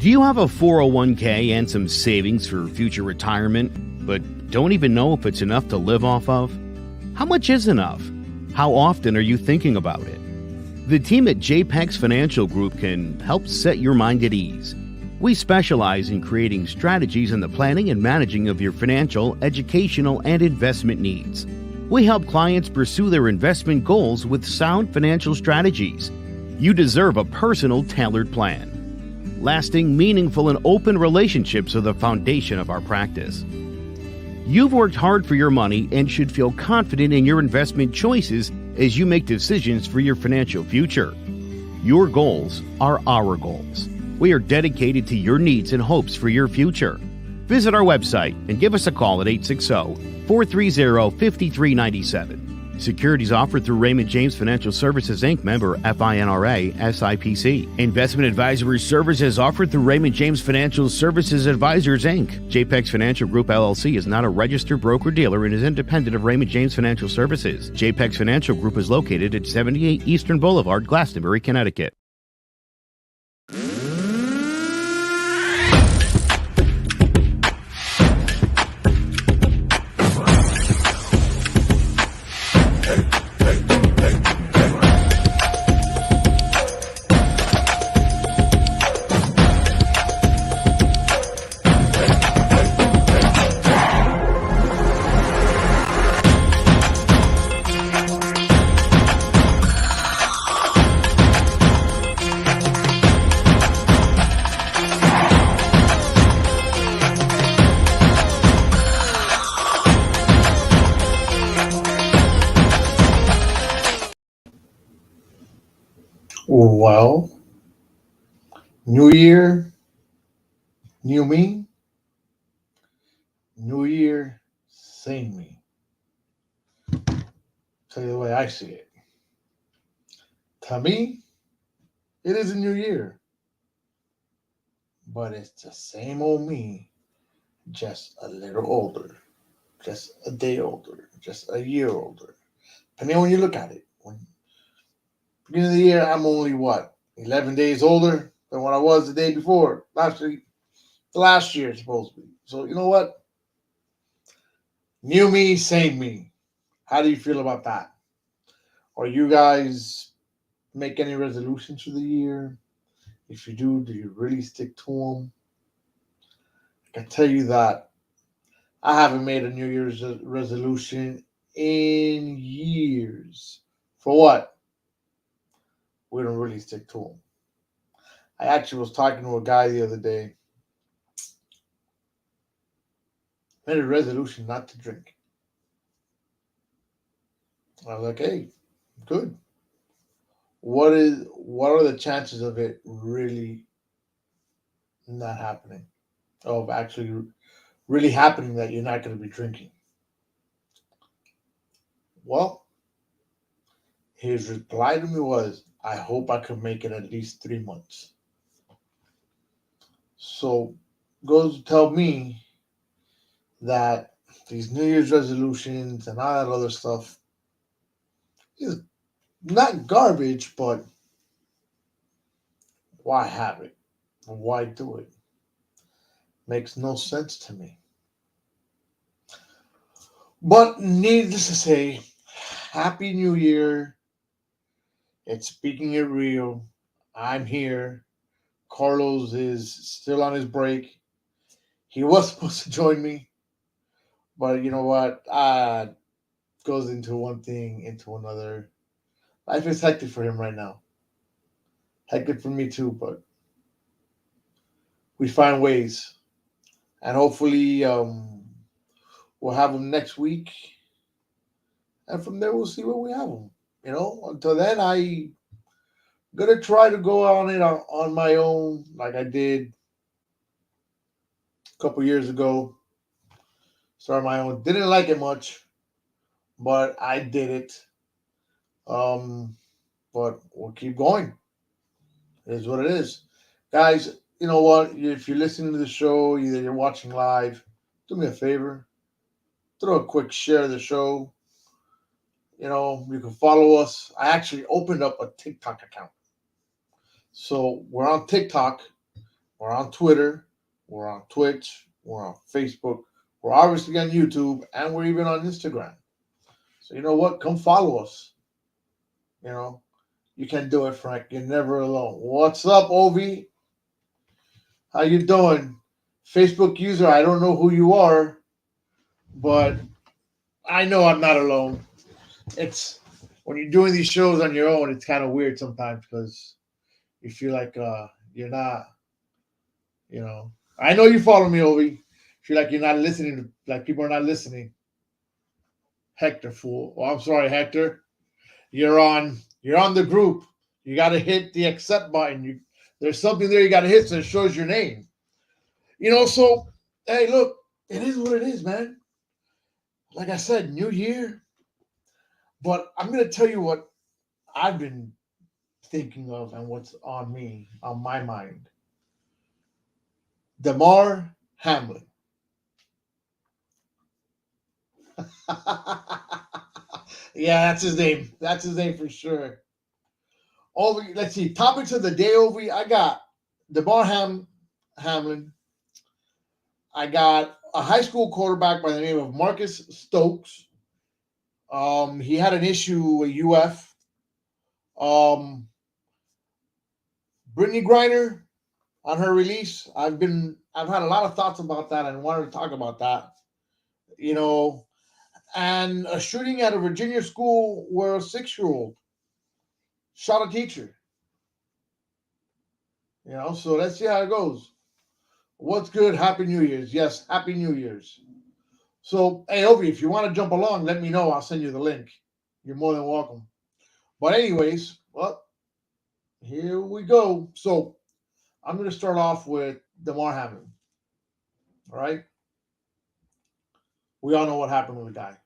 Do you have a 401k and some savings for future retirement, but don't even know if it's enough to live off of? How much is enough? How often are you thinking about it? The team at JPEX Financial Group can help set your mind at ease. We specialize in creating strategies in the planning and managing of your financial, educational, and investment needs. We help clients pursue their investment goals with sound financial strategies. You deserve a personal, tailored plan. Lasting, meaningful, and open relationships are the foundation of our practice. You've worked hard for your money and should feel confident in your investment choices as you make decisions for your financial future. Your goals are our goals. We are dedicated to your needs and hopes for your future. Visit our website and give us a call at 860-430-5397. Securities offered through Raymond James Financial Services, Inc., member FINRA, SIPC. Investment advisory services offered through Raymond James Financial Services Advisors, Inc. JPEX Financial Group, LLC is not a registered broker-dealer and is independent of Raymond James Financial Services. JPEX Financial Group is located at 78 Eastern Boulevard, Glastonbury, Connecticut. Well, New Year, new me, New Year, same me. Tell you the way I see it. To me, it is a new year, but it's the same old me, just a little older, just a day older, just a year older. Depending on when you look at it. When beginning of the year, I'm only what, 11 days older than what I was the day before. Last year, supposedly. So you know what? New me, same me. How do you feel about that? Are you guys make any resolutions for the year? If you do you really stick to them? I can tell you that I haven't made a New Year's resolution in years. For what? We don't really stick to them. I actually was talking to a guy the other day. Made a resolution not to drink. I was like, hey, good. What are the chances of it really not happening? Of actually really happening that you're not going to be drinking? Well, his reply to me was, I hope I can make it at least 3 months. So goes to tell me that these New Year's resolutions and all that other stuff is not garbage, but why have it? Why do it? Makes no sense to me. But needless to say, Happy New Year. It's Speaking It Real. I'm here. Carlos is still on his break. He was supposed to join me, but you know what? Goes into one thing, into another. Life is hectic for him right now. Hectic for me too, but we find ways. And hopefully we'll have him next week. And from there, we'll see where we have him. Until then, I'm going to try to go on it on my own like I did a couple years ago. Started my own. Didn't like it much, but I did it. But we'll keep going. It is what it is. Guys, you know what? If you're listening to the show, either you're watching live, do me a favor. Throw a quick share of the show. You can follow us. I actually opened up a TikTok account. So we're on TikTok. We're on Twitter. We're on Twitch. We're on Facebook. We're obviously on YouTube, and we're even on Instagram. So you know what? Come follow us. You know, you can do it, Frank. You're never alone. What's up, Ovi? How you doing? Facebook user, I don't know who you are, but I know I'm not alone. It's when you're doing these shows on your own, it's kind of weird sometimes because you feel like you're not, you know. I know you follow me, Ovi. Feel like you're not listening, like people are not listening. Hector, fool. Oh, I'm sorry, Hector. You're on the group. You got to hit the accept button. There's something there you got to hit so it shows your name. So hey, look, it is what it is, man. Like I said, new year. But I'm gonna tell you what I've been thinking of and what's on my mind. Damar Hamlin. Yeah, that's his name. That's his name for sure. Over, let's see. Topics of the day, over. I got Damar Hamlin. I got a high school quarterback by the name of Marcus Stokes. He had an issue with UF. Um, Brittany Griner on her release. I've had a lot of thoughts about that and wanted to talk about that. You know, and a shooting at a Virginia school where a 6-year-old shot a teacher. So let's see how it goes. What's good? Happy New Year's. Yes, Happy New Year's. So, hey, Obi, if you want to jump along, let me know. I'll send you the link. You're more than welcome. But, anyways, well, here we go. So, I'm going to start off with Damar Hamlin. All right. We all know what happened with the guy.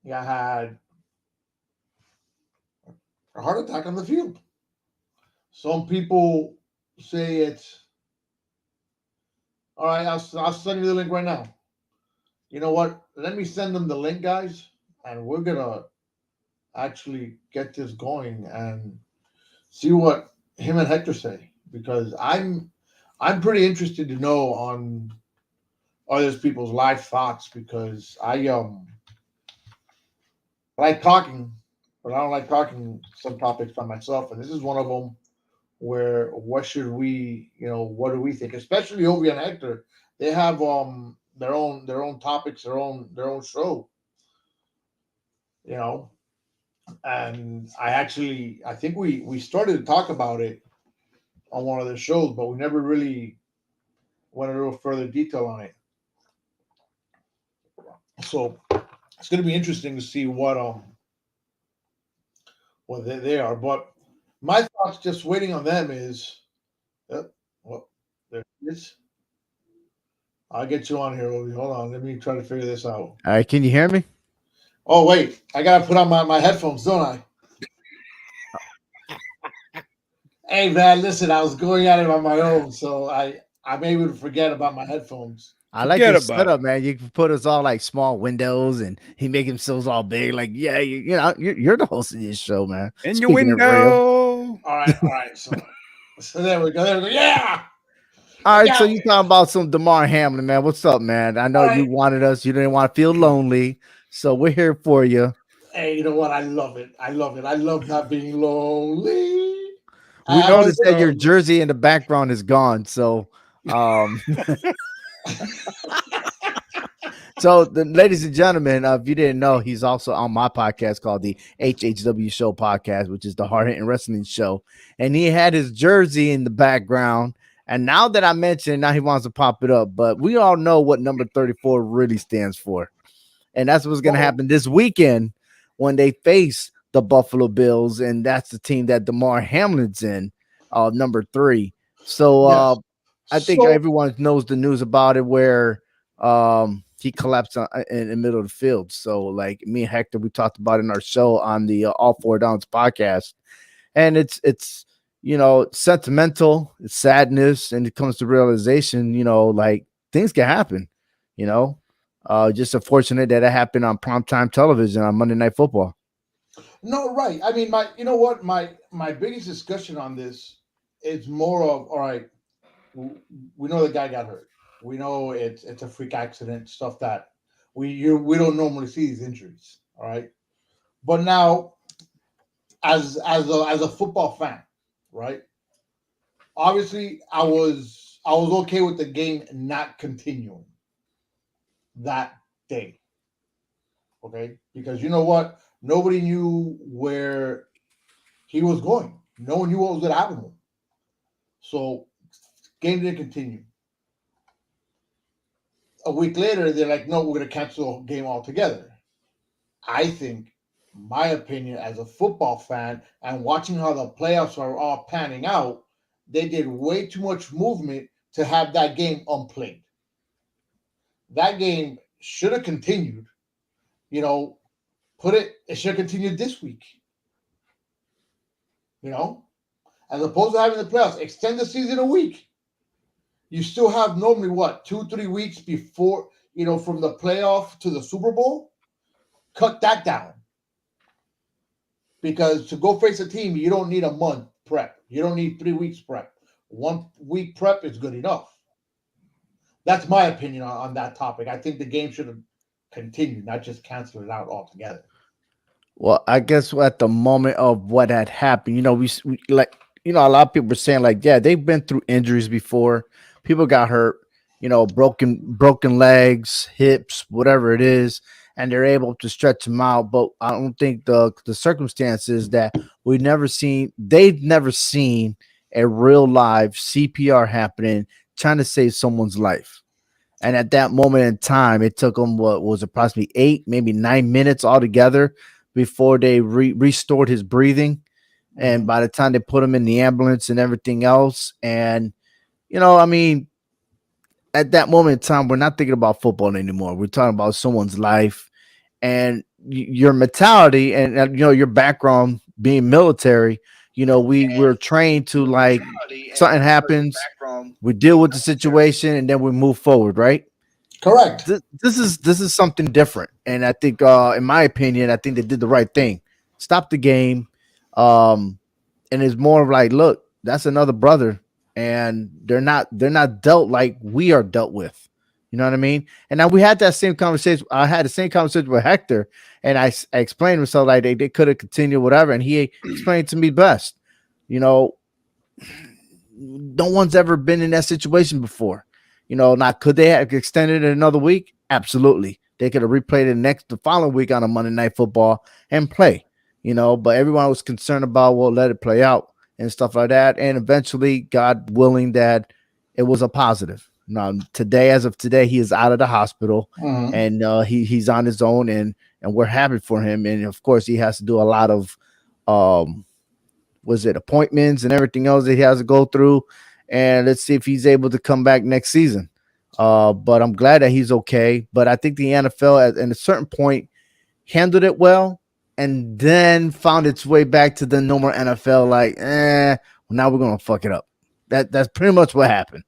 He had a heart attack on the field. Some people say it's all right. I'll send you the link right now. You know what? Let me send them the link, guys, and we're gonna actually get this going and see what him and Hector say because I'm pretty interested to know on other people's live thoughts because I like talking, but I don't like talking some topics by myself, and this is one of them where what should we, what do we think? Especially Ovi and Hector, they have their own topics, their own show, you know. And I think we started to talk about it on one of the shows, but we never really went a little further detail on it. So it's going to be interesting to see what they are. But my thoughts, just waiting on them, is well, there it is. I'll get you on here, Ovi. Hold on, let me try to figure this out. All right, can you hear me? Oh wait, I gotta put on my headphones, don't I? Hey man, listen, I was going at it on my own, so I'm able to forget about my headphones. I like Forget your about it. setup, man. You can put us all like small windows, and he make himself all big. Like, yeah, you're the host of this show, man. In your Speaking of real. window. All right. So there we go. There we go. Yeah, All I right, so got you it. talking about some Damar Hamlin, man? What's up, man? I know All you right. wanted us. You didn't want to feel lonely, so we're here for you. Hey, you know what? I love it. I love it. I love not being lonely. We I have to noticed that your Awesome. jersey in the background is gone, so So, ladies and gentlemen, if you didn't know, he's also on my podcast called the HHW Show Podcast, which is the Hard Hitting Wrestling Show. And he had his jersey in the background. And now that I mentioned, now he wants to pop it up. But we all know what number 34 really stands for. And that's what's going to well, happen this weekend when they face the Buffalo Bills. And that's the team that Damar Hamlin's in, number 3. So yes. I think So everyone knows the news about it where he collapsed in the middle of the field. So like me and Hector, we talked about it in our show on the All Four Downs podcast, and it's sentimental, it's sadness, and it comes to realization, like things can happen, you know. Just unfortunate that it happened on primetime television on Monday Night Football. no, right. I mean, you know what? My biggest discussion on this is more of all right. we know the guy got hurt. We know it's a freak accident, stuff that we don't normally see these injuries. All right, but now as a football fan, right? Obviously, I was okay with the game not continuing that day. Okay, because you know what? Nobody knew where he was going. No one knew what was going to happen to him. So game didn't continue. A week later, they're like, no, we're going to cancel the game altogether. I think, my opinion as a football fan and watching how the playoffs are all panning out, they did way too much movement to have that game unplayed. That game should have continued. You know, it should have continued this week. You know, as opposed to having the playoffs, extend the season a week. You still have normally what 2 3 weeks before from the playoff to the Super Bowl. Cut that down because to go face a team, you don't need a month prep. You don't need 3 weeks prep. 1 week prep is good enough. That's my opinion on that topic. I think the game should have continued, not just cancel it out altogether. Well, I guess at the moment of what had happened, we like, a lot of people were saying like, yeah, they've been through injuries before. People got hurt, broken legs, hips, whatever it is, and they're able to stretch them out. But I don't think the circumstances that they've never seen a real live CPR happening trying to save someone's life. And at that moment in time, it took them what was approximately 8, maybe 9 minutes altogether before they restored his breathing. And Mm-hmm. by the time they put him in the ambulance and everything else, and I mean, at that moment in time, we're not thinking about football anymore. We're talking about someone's life and your mentality and your background being military. We're trained to like something happens, we deal with the situation, and then we move forward, right? Correct. This is something different, and I think, in my opinion, I think they did the right thing. Stop the game, um, and it's more of like, look, that's another brother, and they're not dealt like we are dealt with. You know what I mean? And now we had that same conversation. I had the same conversation with Hector, and I explained to him so like they could have continued whatever, and he explained to me best. You know, no one's ever been in that situation before. Now could they have extended it another week? Absolutely. They could have replayed it the following week on a Monday Night Football and play. But everyone was concerned about, well, let it play out and stuff like that. And eventually, God willing, that it was a positive. Now today, as of today, he is out of the hospital, Mm-hmm. and he's on his own, and we're happy for him. And of course, he has to do a lot of um was it appointments and everything else that he has to go through. And let's see if he's able to come back next season. But I'm glad that he's okay. But I think the NFL at a certain point handled it well and then found its way back to the normal NFL, like, now we're gonna fuck it up. That's pretty much what happened.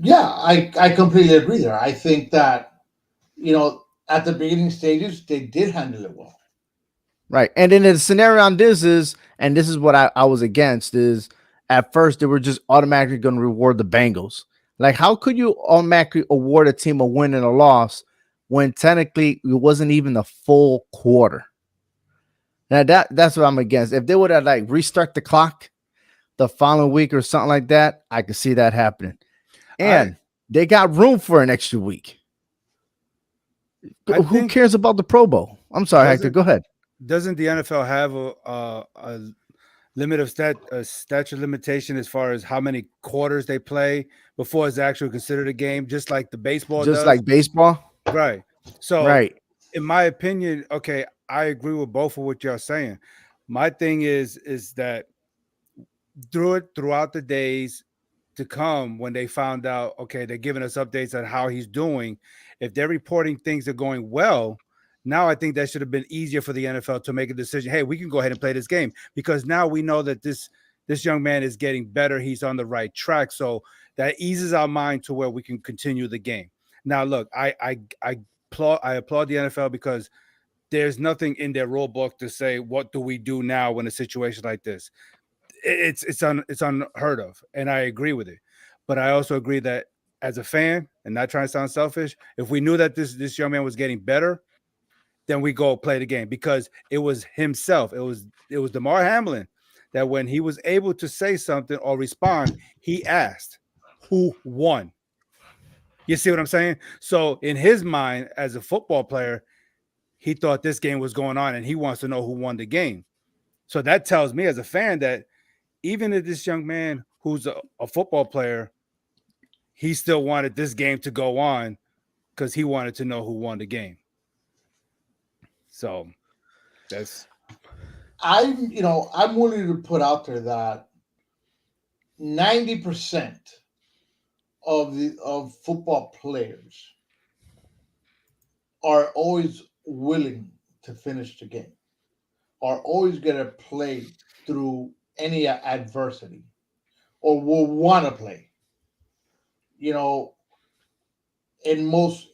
Yeah, I completely agree there. I think that at the beginning stages they did handle it well. Right. And then the scenario on this is, and this is what I was against, is at first they were just automatically going to reward the Bengals. Like, how could you automatically award a team a win and a loss when technically it wasn't even the full quarter? Now that's what I'm against. If they would have like restart the clock the following week or something like that, I could see that happening. I And they got room for an extra week. I Who think cares about the Pro Bowl? I'm sorry, Hector. doesn't Go ahead. doesn't the NFL have a limit of statute limitation as far as how many quarters they play before it's actually considered a game, just like the baseball Just does? like baseball. Right. So, Right. in my opinion, okay, I agree with both of what you're saying. My thing is that throughout the days to come, when they found out, okay, they're giving us updates on how he's doing. If they're reporting things are going well, now I think that should have been easier for the NFL to make a decision. Hey, we can go ahead and play this game because now we know that this young man is getting better. He's on the right track, so that eases our mind to where we can continue the game. Now, look, I applaud the NFL because there's nothing in their rule book to say what do we do now in a situation like this. it's unheard of, and I agree with it. But I also agree that as a fan, and not trying to sound selfish, if we knew that this young man was getting better, then we go play the game because it was himself. It was Damar Hamlin that when he was able to say something or respond, he asked who won. You see what I'm saying? So in his mind, as a football player, he thought this game was going on and he wants to know who won the game. So that tells me as a fan that even if this young man who's a football player, he still wanted this game to go on because he wanted to know who won the game. So that's I'm willing to put out there that 90% of football players are always willing to finish the game, are always going to play through any adversity, or will want to play. You know, in most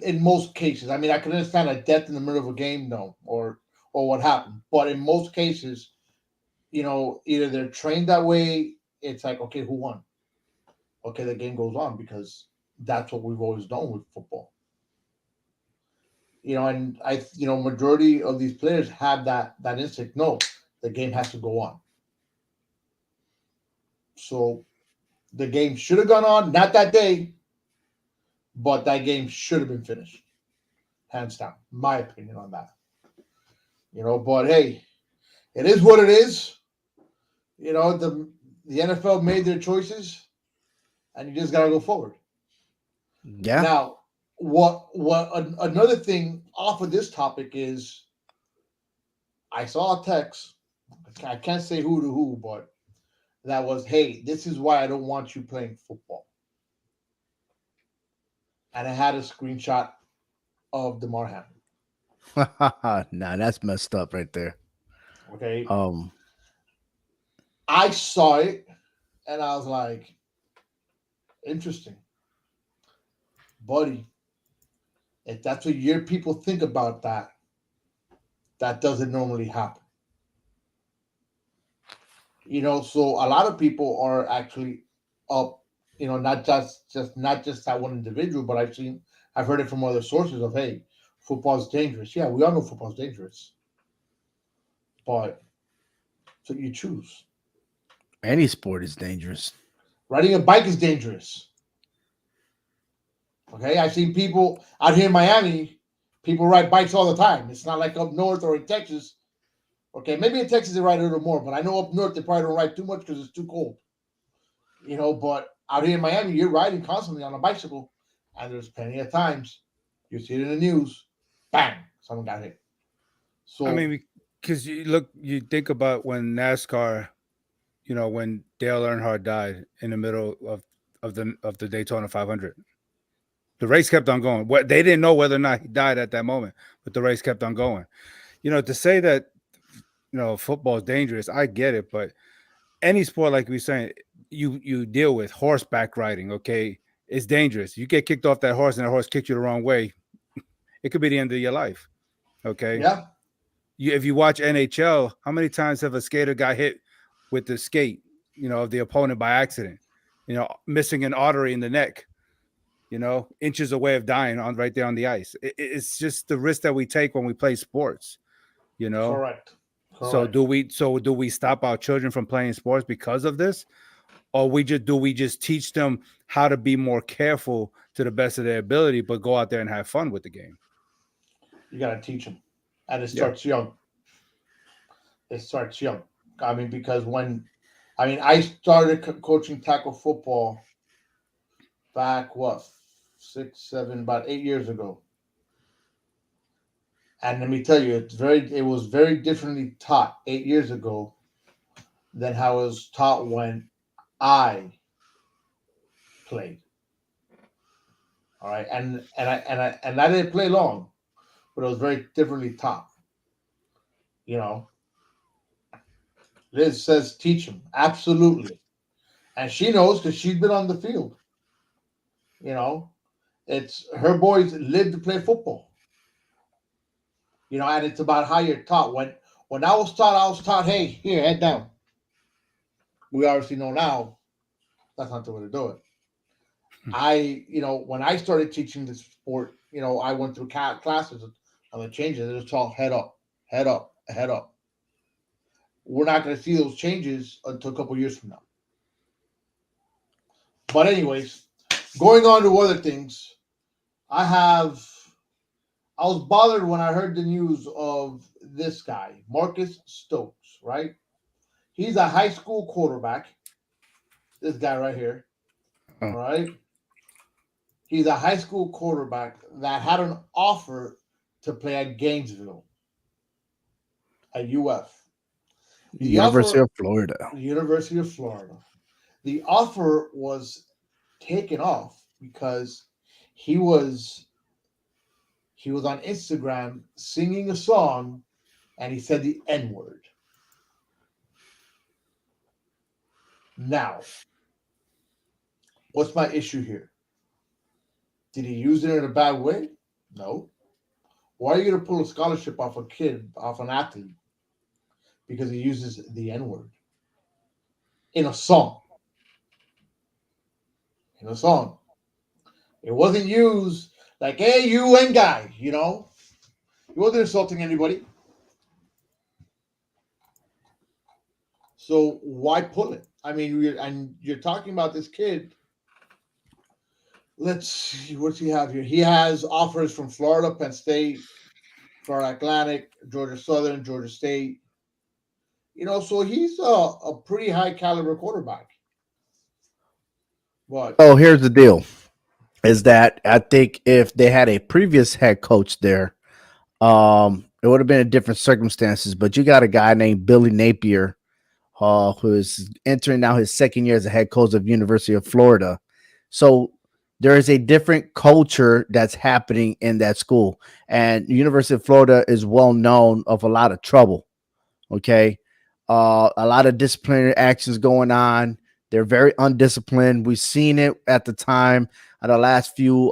in most cases, I mean, I can understand a death in the middle of a game, no, or what happened, but in most cases, either they're trained that way. It's like, okay, who won? Okay, the game goes on because that's what we've always done with football. And majority of these players have that instinct. No, the game has to go on. So the game should have gone on, not that day, but that game should have been finished, hands down. My opinion on that. But hey, it is what it is. The NFL made their choices, and you just gotta go forward. Yeah. Now, another thing off of this topic is I saw a text. I can't say who to who, but that was, "Hey, this is why I don't want you playing football." And I had a screenshot of Damar Hamlin. Nah, that's messed up right there. Okay, Um, I saw it and I was like, "Interesting, buddy. If that's what your people think about that, that doesn't normally happen." So a lot of people are actually up, not just that one individual, but I've heard it from other sources of, hey, football's dangerous. Yeah, we all know football's dangerous, but so you choose. any sport is dangerous. Riding a bike is dangerous. Okay, I've seen people out here in Miami. People ride bikes all the time. It's not like up north or in Texas. Okay, maybe in Texas they ride a little more, but I know up north they probably don't ride too much because it's too cold. But out here in Miami, you're riding constantly on a bicycle, and there's plenty of times you see it in the news, bang, someone got hit. So I mean, because you think about when NASCAR, when Dale Earnhardt died in the middle of the Daytona 500, the race kept on going. What they didn't know whether or not he died at that moment, but the race kept on going. To say that football is dangerous, I get it, but any sport, like we were saying, you deal with horseback riding. Okay, it's dangerous. You get kicked off that horse, and that horse kicks you the wrong way, it could be the end of your life. Okay, yeah, if you watch NHL, how many times have a skater got hit with the skate, of the opponent by accident, missing an artery in the neck, inches away of dying on right there on the ice. It's just the risk that we take when we play sports, you know. correct. So Correct. do we stop our children from playing sports because of this? Or we just teach them how to be more careful to the best of their ability, but go out there and have fun with the game? You got to teach them, and it Yeah. starts young. It starts young. I mean, because I started coaching tackle football back, what, 6, 7, about 8 years ago. And let me tell you, it was very differently taught 8 years ago than how it was taught when I played. All right, and I didn't play long, but it was very differently taught. You know, Liz says teach them absolutely, and she knows because she's been on the field. You know, it's her boys live to play football. And it's about how you're taught. When I was taught, hey, here, head down. we obviously know now that's not the way to do it. When I started teaching this sport, I went through classes on the changes. It was all head up, head up, head up. We're not going to see those changes until a couple years from now. But anyways, going on to other things, I have. I was bothered when I heard the news of this guy, Marcus Stokes. Right, he's a high school quarterback. This guy right here. Oh. All right, he's a high school quarterback that had an offer to play at Gainesville, at UF. The University offer, of Florida. University of Florida. The offer was taken off because he was he was on Instagram singing a song and he said the N word. Now, what's my issue here? Did he use it in a bad way? No. Why are you going to pull a scholarship off a kid, off an athlete, because he uses the N word in a song? In a song. It wasn't used like, hey, you N guy, He wasn't insulting anybody. So why pull it? I mean, you're talking about this kid. Let's see, what's he have here? He has offers from Florida, Penn State, Florida Atlantic, Georgia Southern, Georgia State. So he's a pretty high caliber quarterback. But Oh, here's the deal: is that I think if they had a previous head coach there, it would have been a different circumstances. But you got a guy named Billy Napier, who is entering now his second year as a head coach of University of Florida. So there is a different culture that's happening in that school, and University of Florida is well known of a lot of trouble. Okay, a lot of disciplinary actions going on. They're very undisciplined. We've seen it at the time of the last few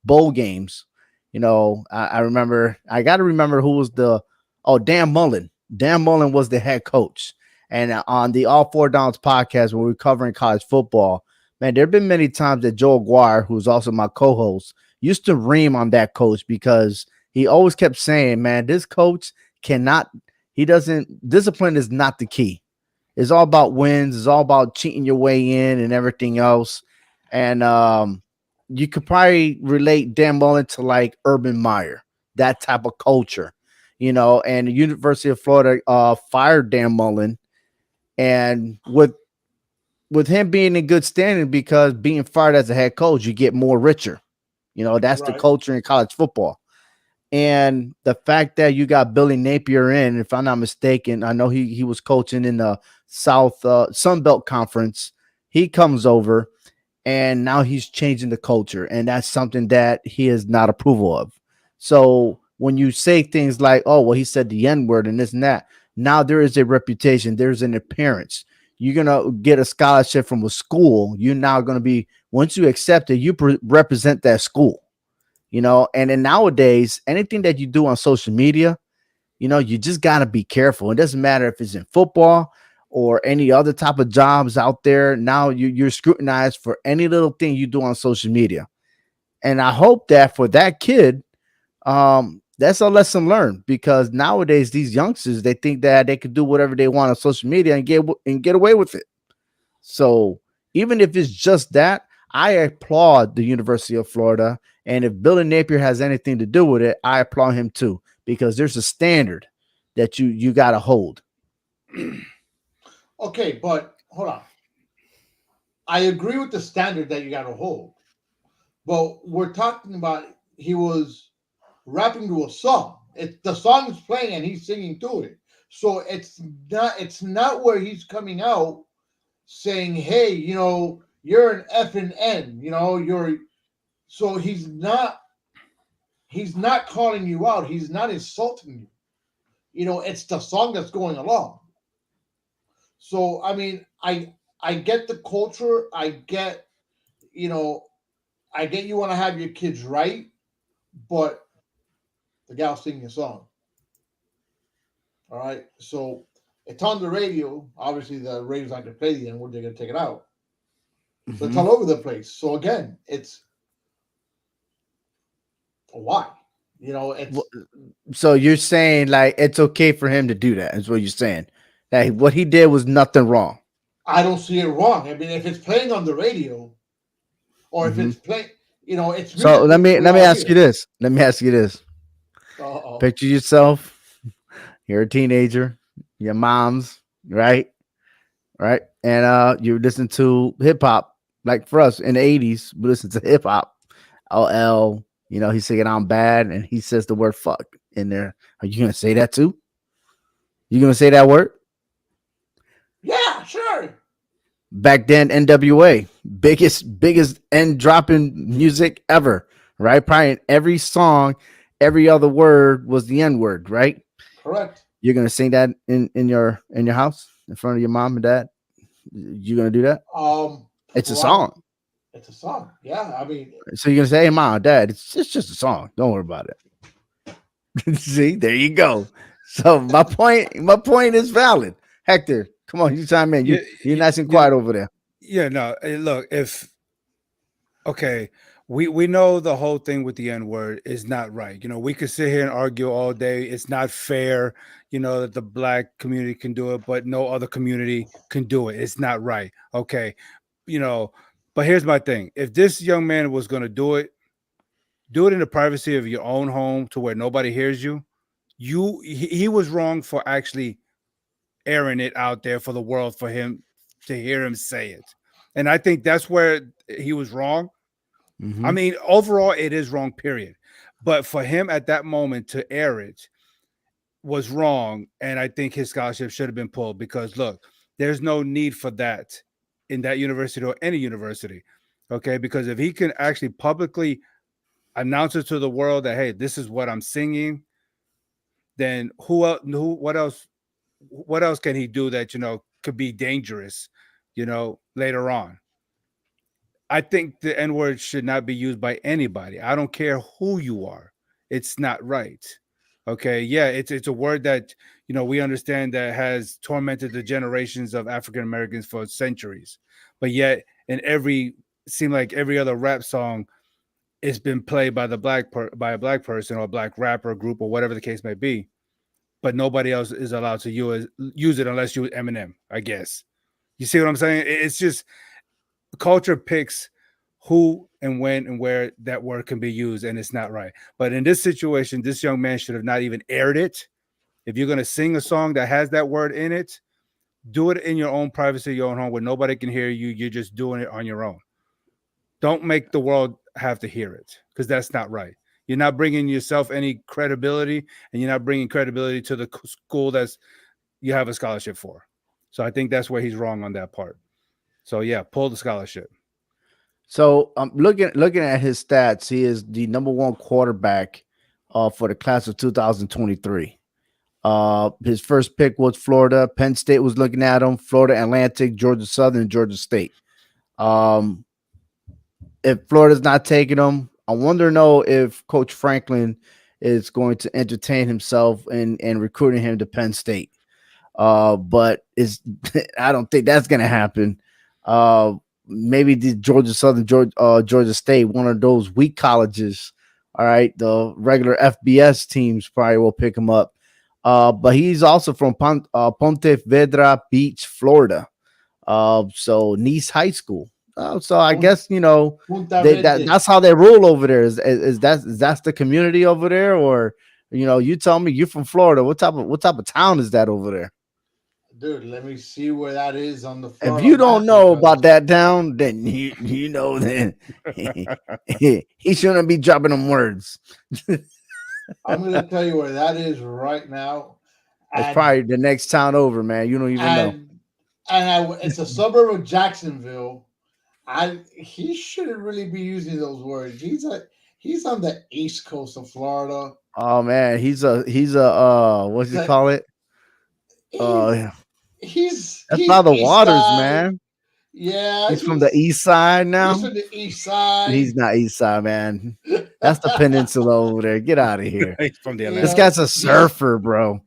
bowl games. I remember. I got to remember who was the. Oh, Dan Mullen. Dan Mullen was the head coach. And on the All Four Downs podcast, when we were covering college football, man, there have been many times that Joel Guar, who's also my co-host, used to ream on that coach because he always kept saying, man, this coach cannot, he doesn't, discipline is not the key. It's all about wins. It's all about cheating your way in and everything else. And you could probably relate Dan Mullen to like Urban Meyer, that type of culture, and the University of Florida fired Dan Mullen. And with him being in good standing, because being fired as a head coach, you get more richer. That's the right, culture in college football. And the fact that you got Billy Napier in, if I'm not mistaken, I know he was coaching in the South Sun Belt Conference. He comes over and now he's changing the culture, and that's something that he is not approval of. So when you say things like, "Oh, well, he said the N word and this and that," now there is a reputation, there's an appearance. You're gonna get a scholarship from a school. You're now gonna be, once you accept it, you represent that school. And then nowadays, anything that you do on social media, you just got to be careful. It doesn't matter if it's in football or any other type of jobs out there. Now you're scrutinized for any little thing you do on social media. And I hope that for that kid, that's a lesson learned, because nowadays these youngsters, they think that they could do whatever they want on social media and get away with it. So even if it's just that, I applaud the University of Florida. And if Billy Napier has anything to do with it, I applaud him too, because there's a standard that you got to hold. okay, but hold on. I agree with the standard that you got to hold, but we're talking about he was rapping to a song. The song is playing and he's singing to it. So it's not where he's coming out saying, "Hey, you're an F and N." You're so he's not calling you out. He's not insulting you. It's the song that's going along. So I mean, I get the culture. You know, I get you want to have your kids right, but the gal's singing a song. All right. So It's on the radio. Obviously, the radio's not going to play the N word. They're going to take it out. So it's Mhm. all over the place. So again, it's why? Wh- It's So you're saying like it's okay for him to do that? Is what you're saying? That what he did was nothing wrong. I don't see it wrong. I mean, if it's playing on the radio or if Hmm. it's playing, it's So music we let me all ask you hear. this. Let me ask you this. Uh-oh. Picture yourself. You're a teenager. Your mom's right, right, and you listen to hip hop. Like for us in the '80s, we listen to hip hop. LL, he's singing "I'm bad" and he says the word "fuck" in there. Are you gonna say that too? You gonna say that word? Yeah, sure. Back then, NWA, biggest end dropping music ever, right? Probably in every song, every other word was the N word, right? Correct. You're gonna sing that in your house in front of your mom and dad. You gonna do that? Um, It's a prob- song, it's a song. Yeah, I mean, so you're gonna say, "Hey, mom, dad, it's just a song. Don't worry about it." See, there you go. So my point is valid. Hector, come on, you chime in. Yeah, You're nice and yeah, quiet over there. yeah. No, look, if okay, we know the whole thing with the N word is not right. We could sit here and argue all day. It's not fair, that the black community can do it, but no other community can do it. It's not right. Okay, you know. But here's my thing: if this young man was going to do it in the privacy of your own home to where nobody hears you. He was wrong for actually airing it out there for the world for him to hear him say it. And I think that's where he was wrong. I Hmm. mean, overall, it is wrong, period. But for him at that moment to air it was wrong. And I think his scholarship should have been pulled because, look, there's no need for that in that university or any university. Okay. Because if he can actually publicly announce it to the world that, hey, this is what I'm singing, then what else can he do that could be dangerous later on? I think the N word should not be used by anybody. I don't care who you are. It's not right. Okay, yeah, it's a word that we understand that has tormented the generations of African Americans for centuries, but yet in every seem like every other rap song, it's been played by by a black person or a black rapper group or whatever the case may be, but nobody else is allowed to use it unless you Eminem, I guess. You see what I'm saying? It's just culture picks who and when and where that word can be used, and it's not right. But in this situation, this young man should have not even aired it. If you're going to sing a song that has that word in it, do it in your own privacy, your own home, where nobody can hear you. You're just doing it on your own. Don't make the world have to hear it because that's not right. You're not bringing yourself any credibility, and you're not bringing credibility to the school that's you have a scholarship for. So I think that's where he's wrong on that part. So yeah, pull the scholarship. So looking at his stats, he is the number one quarterback for the class of 2023. His first pick was Florida. Penn State was looking at him. Florida Atlantic, Georgia Southern, Georgia State. Um, if Florida's not taking him, I wonder know if Coach Franklin is going to entertain himself and recruiting him to Penn State. But is I don't think that's gonna happen. Uh, Maybe the Georgia Southern, Georgia State, one of those weak colleges. All right, the regular FBS teams probably will pick him up. But he's also from Ponte Vedra Beach, Florida. So Nice High School. So I Pun- guess Punta Verde. that's how they rule over there. Is that's the community over there, or you tell me you're from Florida. What type of town is that over there? Dude, let me see where that is on the If Florida you don't map know about because that town, then you know then he shouldn't be dropping them words. I'm going to tell you where that is right now. That's And probably the next town over, man. You don't even know. it's a suburb of Jacksonville. He shouldn't really be using those words. He's on the east coast of Florida. Oh man, he's a what's he The call it? he's Yeah. That's by he's the east waters, side. man. Yeah, He's from the east side he's now. from the east side. He's not east side, man. That's the peninsula over there. Get out of here. He's from the This Yeah, Atlantic. guy's a he's surfer, bro.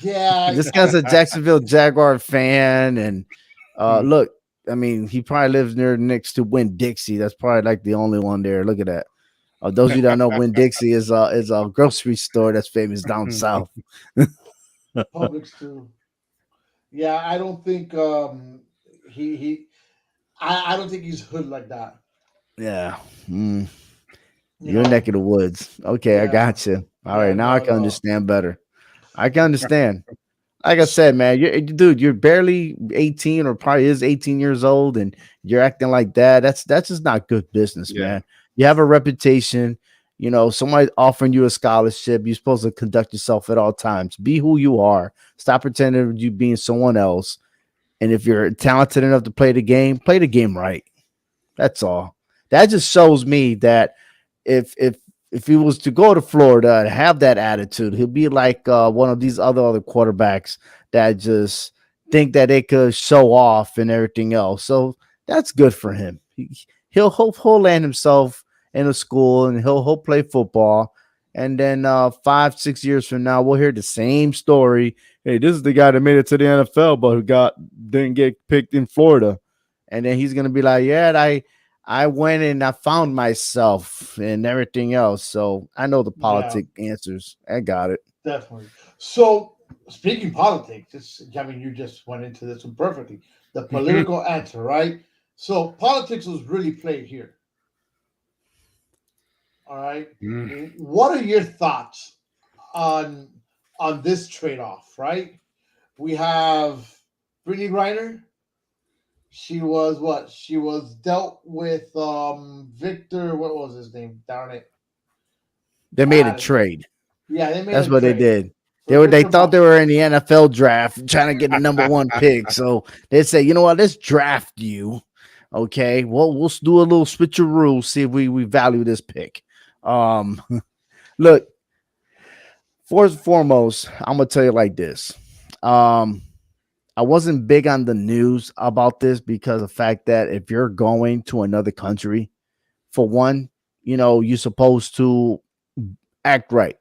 Yeah, This guy's a Jacksonville Jaguar fan, and Hmm. look, I mean, he probably lives near next to Winn Dixie. That's probably like the only one there. Look at that. Those of you that know, Winn Dixie is a grocery store that's famous down south. Publix too. Yeah, I don't think he I don't think he's hood like that. Yeah. Mm, You your neck know. of the woods. Okay, I Yeah. got you. All right, Yeah, now I not at can all. understand better. I can understand. Like I said, man, dude, you're barely 18 or probably is 18 years old, and you're acting like that. That's just not good business, Yeah. man. You have a reputation. You know, somebody offering you a scholarship. You're supposed to conduct yourself at all times. Be who you are. Stop pretending you being someone else. And if you're talented enough to play the game right. That's all. That just shows me that if if if he was to go to Florida and have that attitude, he'll be like one of these other quarterbacks that just think that they could show off and everything else. So that's good for him. He'll hope he'll land himself in a school and he'll play football. And then 5, 6 years from now, we'll hear the same story. Hey, this is the guy that made it to the NFL, but who didn't get picked in Florida. And then he's gonna be like, yeah, I went and I found myself and everything else. So I know the Yeah, politic answers. I got it. definitely. So speaking politics, I mean you just went into this one perfectly. The political answer, right? So politics was really played here. All right. Mm. What are your thoughts on this trade off, right? We have Brittany Griner. She was what? She was dealt with Victor, what was his name? Darn it. They I made a had it. trade. Yeah, they made That's a what they trade did. for They Victor thought they were in the NFL draft trying to get the number one pick. So they say, you know what, let's draft you. Okay. Well, we'll do a little switcheroo, see if we value this pick. Um, look, first and foremost, I'm gonna tell you like this. Um, I wasn't big on the news about this because of the fact that if you're going to another country, for one, you know, you're supposed to act right.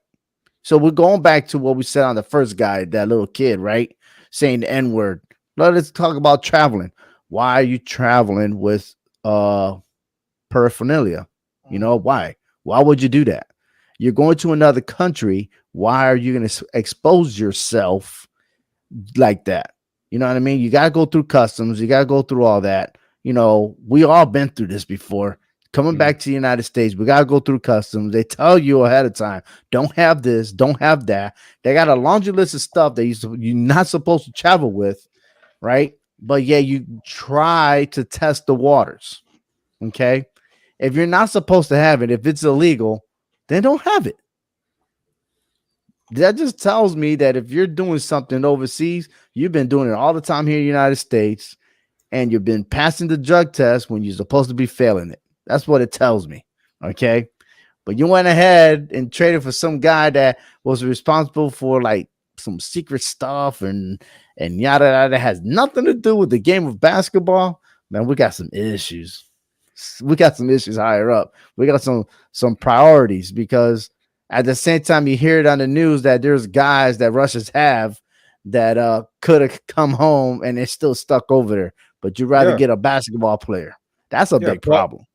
So we're going back to what we said on the first guy, that little kid, right? Saying the N word. Let's talk about traveling. Why are you traveling with paraphernalia? You know, Mhm. why? Why would you do that? You're going to another country. Why are you going to expose yourself like that? You know what I mean? You got to go through customs. You got to go through all that. You know, we all been through this before. Coming Mm. back to the United States, we got to go through customs. They tell you ahead of time, don't have this, don't have that. They got a laundry list of stuff that you're not supposed to travel with, right? But yeah, you try to test the waters. Okay. If you're not supposed to have it, if it's illegal, then don't have it. That just tells me that if you're doing something overseas, you've been doing it all the time here in the United States, and you've been passing the drug test when you're supposed to be failing it. That's what it tells me. Okay. But you went ahead and traded for some guy that was responsible for like some secret stuff and yada yada that has nothing to do with the game of basketball. Man, we got some issues. We got some issues higher up. We got some priorities because at the same time you hear it on the news that there's guys that Russians have that could have come home and they're still stuck over there. But you'd rather Yeah. get a basketball player. That's a Yeah. big problem.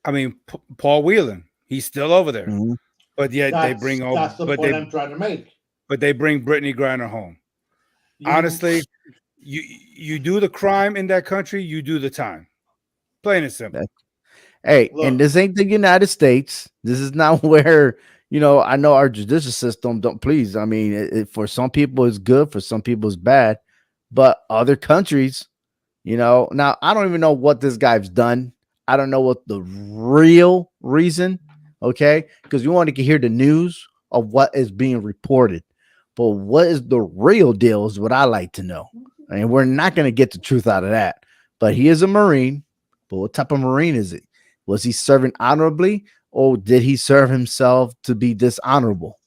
I mean, Paul Whelan, he's still over there, Mhm. but yet they bring home, That's the point I'm trying to make. but they bring Brittany Griner home. You Honestly, you do the crime in that country, you do the time. Plain and simple. Hey, and look, this ain't the United States. This is not where, you know, I know our judicial system don't please. I mean, for some people it's good, for some people it's bad, but other countries, you know, now I don't even know what this guy's done. I don't know what the real reason, okay? Because we want to hear the news of what is being reported. But what is the real deal is what I like to know. And we're not going to get the truth out of that. But he is a Marine. But what type of Marine is it? Was he serving honorably or did he serve himself to be dishonorable?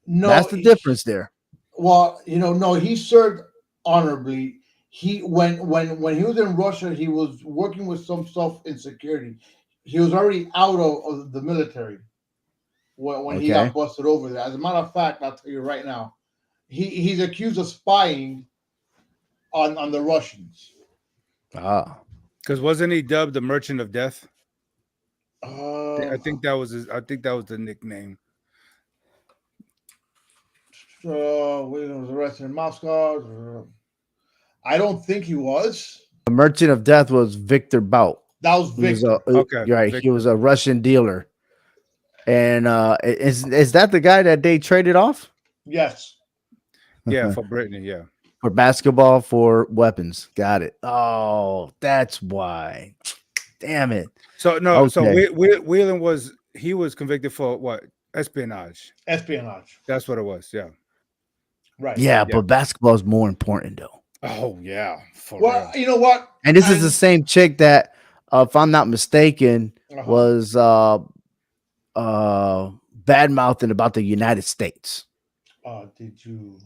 That's no, the difference there. well, no, he served honorably. He when he was in Russia, he was working with some stuff in security. He was already out of the military when he Okay. got busted over there. As a matter of fact, I'll tell you right now, he's accused of spying on the Russians. Ah, Because wasn't he dubbed the Merchant of Death? Uh, I think that was his. I think that was the nickname. William was arrested in Moscow. I don't think he was. the Merchant of Death was Victor Bout. That was He was a Victor. Okay, you're right. He Victor. was a Russian dealer, and is that the guy that they traded off Yes. Yeah, for Brittany. Yeah. for basketball for weapons? Got it. Oh, that's why. Damn it. So no. So Okay. Whelan was convicted for what? Espionage. Espionage. That's what it was. Yeah. Right. Yeah, Yeah. but basketball is more important though. Oh yeah. For Well, real. you know what? And this is the same chick that, if I'm not mistaken, Uh-huh. was bad mouthing about the United States. Did you?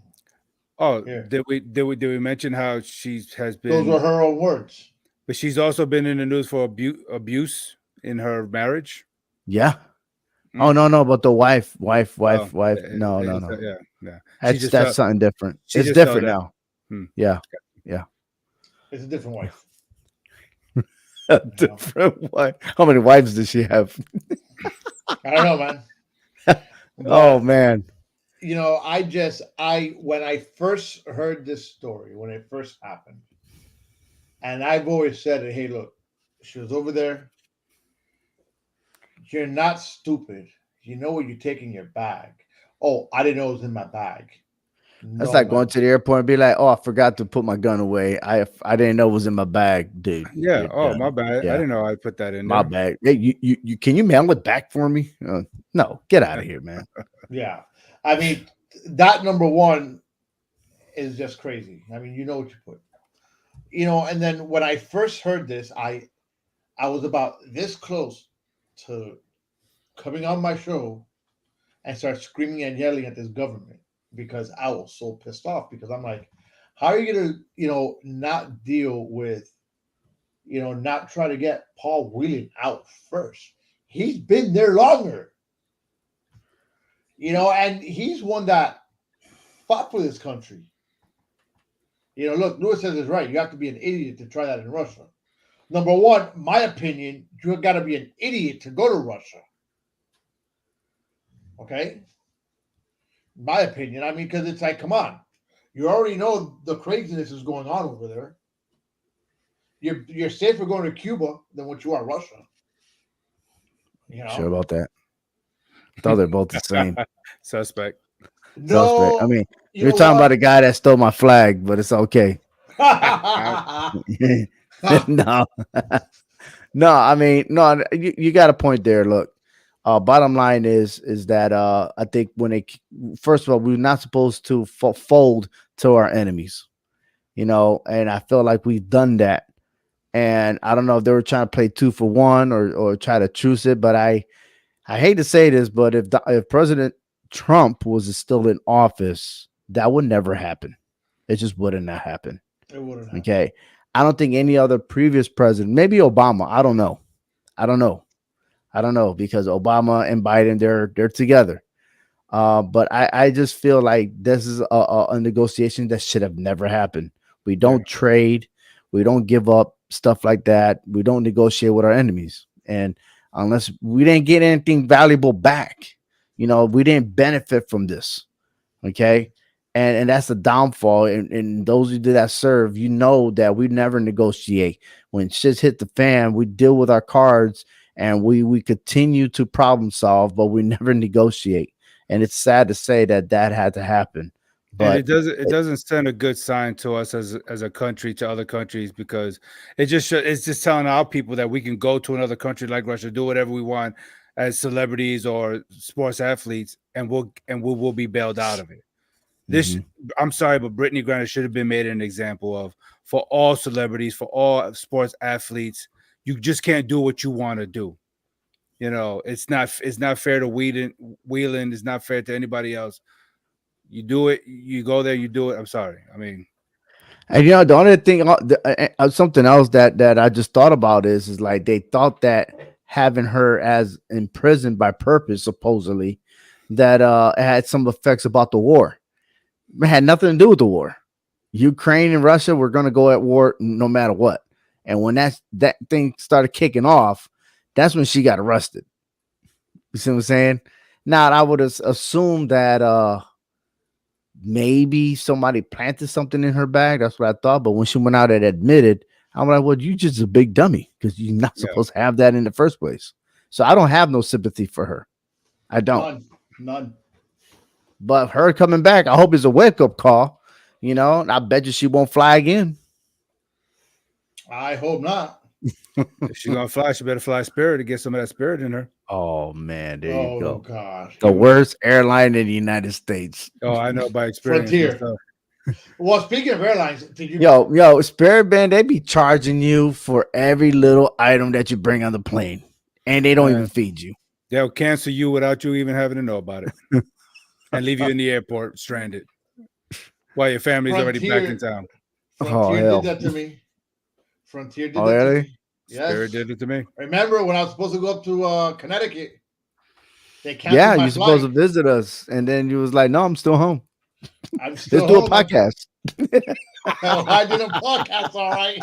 Oh, Yeah. did we mention how she has been? Those were her own words. But she's also been in the news for abuse in her marriage. Yeah. Oh no, but the wife. Oh, No. Yeah. That's something different. she It's just felt different that. now. Hmm. Yeah. It's a different wife. Different wife. How many wives does she have? I don't know, man. Oh But, man. you know, when I first heard this story, when it first happened, and I've always said it, hey, look, she was over there. You're not stupid. You know what you take in your bag. Oh, I didn't know it was in my bag. That's No, like going man. to the airport and be like, "Oh, I forgot to put my gun away. I didn't know it was in my bag, dude." Yeah. You're Oh, done. my bad. I Yeah. didn't know I put that in My there. bag. Hey, you can you mail it back for me? No, get out of here, man. Yeah. I mean, that number one is just crazy. I mean, you know what you put. You know, and then when I first heard this, I was about this close to coming on my show and start screaming and yelling at this government because I was so pissed off because I'm like, how are you gonna, not deal with, not try to get Paul Whelan out first? He's been there longer, and he's one that fought for this country. Look, Lewis says it's right. You have to be an idiot to try that in Russia. Number one, my opinion, you got to be an idiot to go to Russia. Okay? My opinion. I mean, because it's like, come on. You already know the craziness is going on over there. You're safer going to Cuba than what you are Russia. Sure about that. I thought they're both the same. Suspect. No, Suspect. I mean, you you're know talking what? about a guy that stole my flag, but it's okay. No, no. I mean, no. You got a point there. Look, bottom line is that I think first of all, we're not supposed to fold to our enemies, and I feel like we've done that. And I don't know if they were trying to play 2-for-1 or try to truce it, but I hate to say this, but if President Trump was still in office, that would never happen. It just wouldn't happen. It wouldn't happen. Okay. I don't think any other previous president, maybe Obama. I don't know because Obama and Biden, they're together. But I just feel like this is a negotiation that should have never happened. We don't trade. We don't give up stuff like that. We don't negotiate with our enemies. And unless we didn't get anything valuable back, we didn't benefit from this. Okay. And that's the downfall. And those who did that serve, that we never negotiate. When shit hit the fan, we deal with our cards and we continue to problem solve, but we never negotiate. And it's sad to say that had to happen. But And it doesn't send a good sign to us as a country to other countries, because it's just telling our people that we can go to another country like Russia, do whatever we want as celebrities or sports athletes, and we will be bailed out of it. This I'm sorry, but Brittany Griner should have been made an example of for all celebrities, for all sports athletes. You just can't do what you want to do. It's not fair to Whelan. It's not fair to anybody else. You do it. You go there. You do it. I'm sorry. I mean, and the only thing, something else that I just thought about is like they thought that having her as imprisoned by purpose, supposedly, that it had some effects about the war. It had nothing to do with the war. Ukraine and Russia were going to go at war no matter what. And when that thing started kicking off, that's when she got arrested. You see what I'm saying? Now I would assume that maybe somebody planted something in her bag. That's what I thought. But when she went out and admitted, I'm like, well, you just a big dummy because you're not supposed to have that in the first place. So I don't have no sympathy for her. I don't. None. But her coming back, I hope it's a wake up call. You know, and I bet you she won't fly again. I hope not. If she's gonna fly, she better fly Spirit to get some of that spirit in her. Oh man, there you go. Oh gosh, the worst airline in the United States. Oh, I know by experience. Frontier. Well, speaking of airlines, yo, Spirit Band, they be charging you for every little item that you bring on the plane, and they don't even feed you. They'll cancel you without you even having to know about it, and leave you in the airport stranded while your family's already back in town. Frontier did that to me. Frontier did that really? to me. Yes. Spirit did it to me. Remember when I was supposed to go up to Connecticut? They canceled Yeah, my you're supposed to visit us, and then you was like, "No, I'm still home. I'm still Let's do a home. podcast." I did a podcast, all right.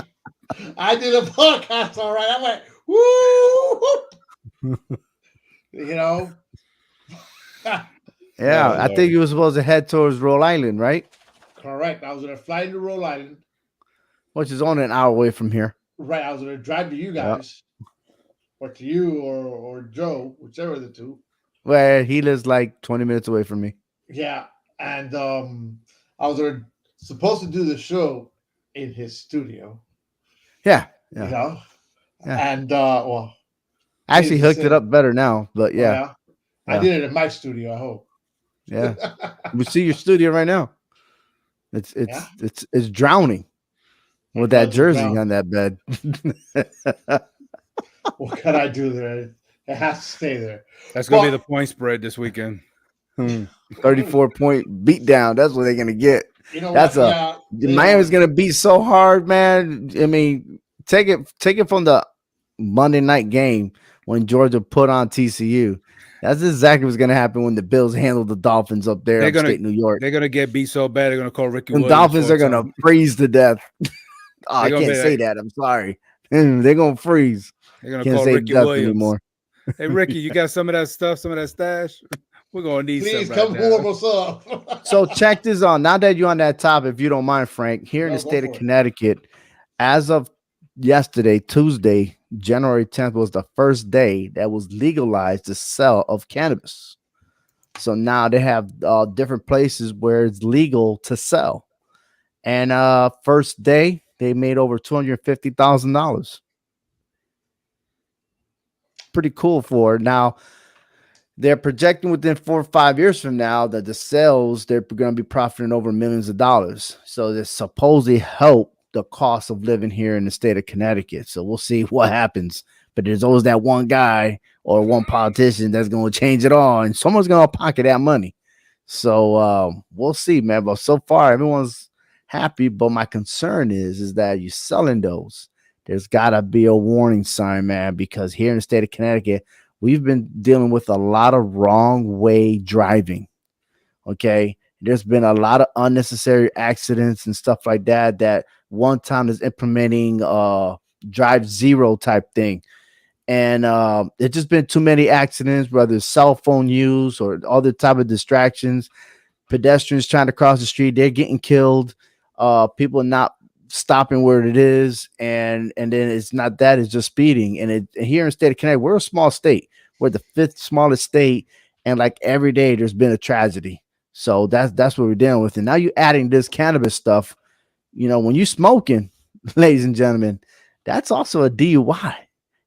I did a podcast, all right. I went, woo! You know? Yeah, I think you were supposed to head towards Rhode Island, right? Correct. I was going to fly into Rhode Island, which is only an hour away from here. Right. I was going to drive to you guys, or to you, or Joe, whichever of the two. Well, he lives like 20 minutes away from me. Yeah, and I was supposed to do the show in his studio. Yeah. You know? Yeah. And well, I actually hooked it up better now, but yeah. I did it in my studio, I hope. Yeah. We see your studio right now. It's drowning with that jersey on that bed. What can I do there? It has to stay there. That's gonna be the point spread this weekend. 34-point beatdown. That's what they're gonna get. You know, that's Miami's gonna beat so hard, man. I mean, take it from the Monday night game when Georgia put on TCU. That's exactly what's gonna happen when the Bills handle the Dolphins up there in upstate New York. They're gonna get beat so bad they're gonna call Ricky Williams. The Dolphins are gonna freeze to death. I can't say that. I'm sorry. They're gonna freeze. They're gonna call Ricky Williams anymore. Hey Ricky, you got some of that stuff, some of that stash? We're gonna need some. Please come warm us up. So check this on. Now that you're on that topic, if you don't mind, Frank, here in the state of Connecticut, as of yesterday, Tuesday, January 10th, was the first day that was legalized the sale of cannabis. So now they have different places where it's legal to sell. And first day, they made over $250,000. Pretty cool for it. Now, they're projecting within 4 or 5 years from now that the sales, they're going to be profiting over millions of dollars. So this supposedly help the cost of living here in the state of Connecticut. So we'll see what happens. But there's always that one guy or one politician that's going to change it all, and someone's going to pocket that money. So we'll see, man. But so far, everyone's happy. But my concern is that you're selling those. There's got to be a warning sign, man, because here in the state of Connecticut, we've been dealing with a lot of wrong way driving. Okay. There's been a lot of unnecessary accidents and stuff like that. That one time is implementing drive zero type thing. And it's just been too many accidents, whether it's cell phone use or other type of distractions, pedestrians trying to cross the street, they're getting killed. People not stopping where it is, and then it's not that, it's just speeding. And here in the state of Connecticut, we're a small state. We're the 5th smallest state, and like every day there's been a tragedy. So that's what we're dealing with. And now you're adding this cannabis stuff. You know, when you're smoking, ladies and gentlemen, that's also a DUI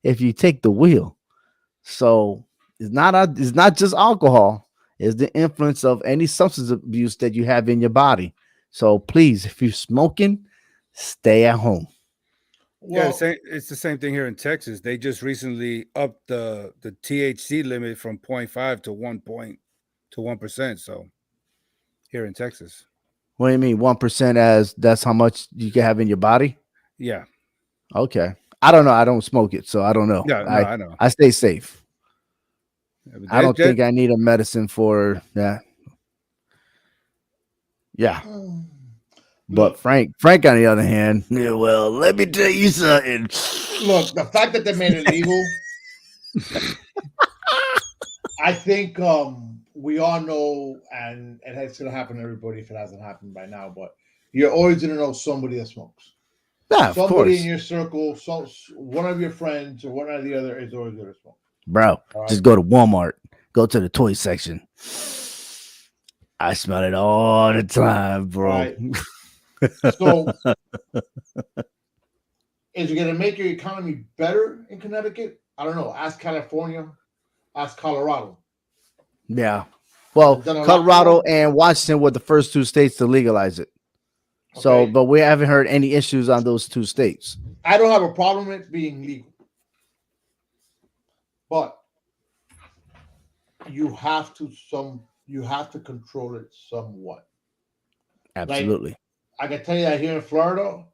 if you take the wheel. So it's not just alcohol, it's the influence of any substance abuse that you have in your body. So please, if you're smoking, stay at home. Well, it's the same thing here in Texas. They just recently upped the THC limit from 0.5 to 1%. So here in Texas. What do you mean 1%? As that's how much you can have in your body? Yeah. Okay. I don't know. I don't smoke it, so I don't know. Yeah, no, I know. I stay safe. Yeah, I don't think I need a medicine for that. Yeah. But Look, Frank, on the other hand, yeah, well, let me tell you something. look, the fact that they made it legal, I think we all know, and it's gonna happen to everybody if it hasn't happened by now. But you're always gonna know somebody that smokes. Yeah, of Somebody in course, your circle, one of your friends or one or the other is always gonna smoke. bro. All right, Just go to Walmart, go to the toy section. I smell it all the time, all bro. right. So, is it gonna make your economy better in Connecticut? I don't know. Ask California. Ask Colorado. Yeah. Well, They've done a lot Colorado more. and Washington were the first two states to legalize it. So, Okay, but we haven't heard any issues on those two states. I don't have a problem with it being legal, but you have to control it somewhat. Like Absolutely. I can tell you that here in Florida,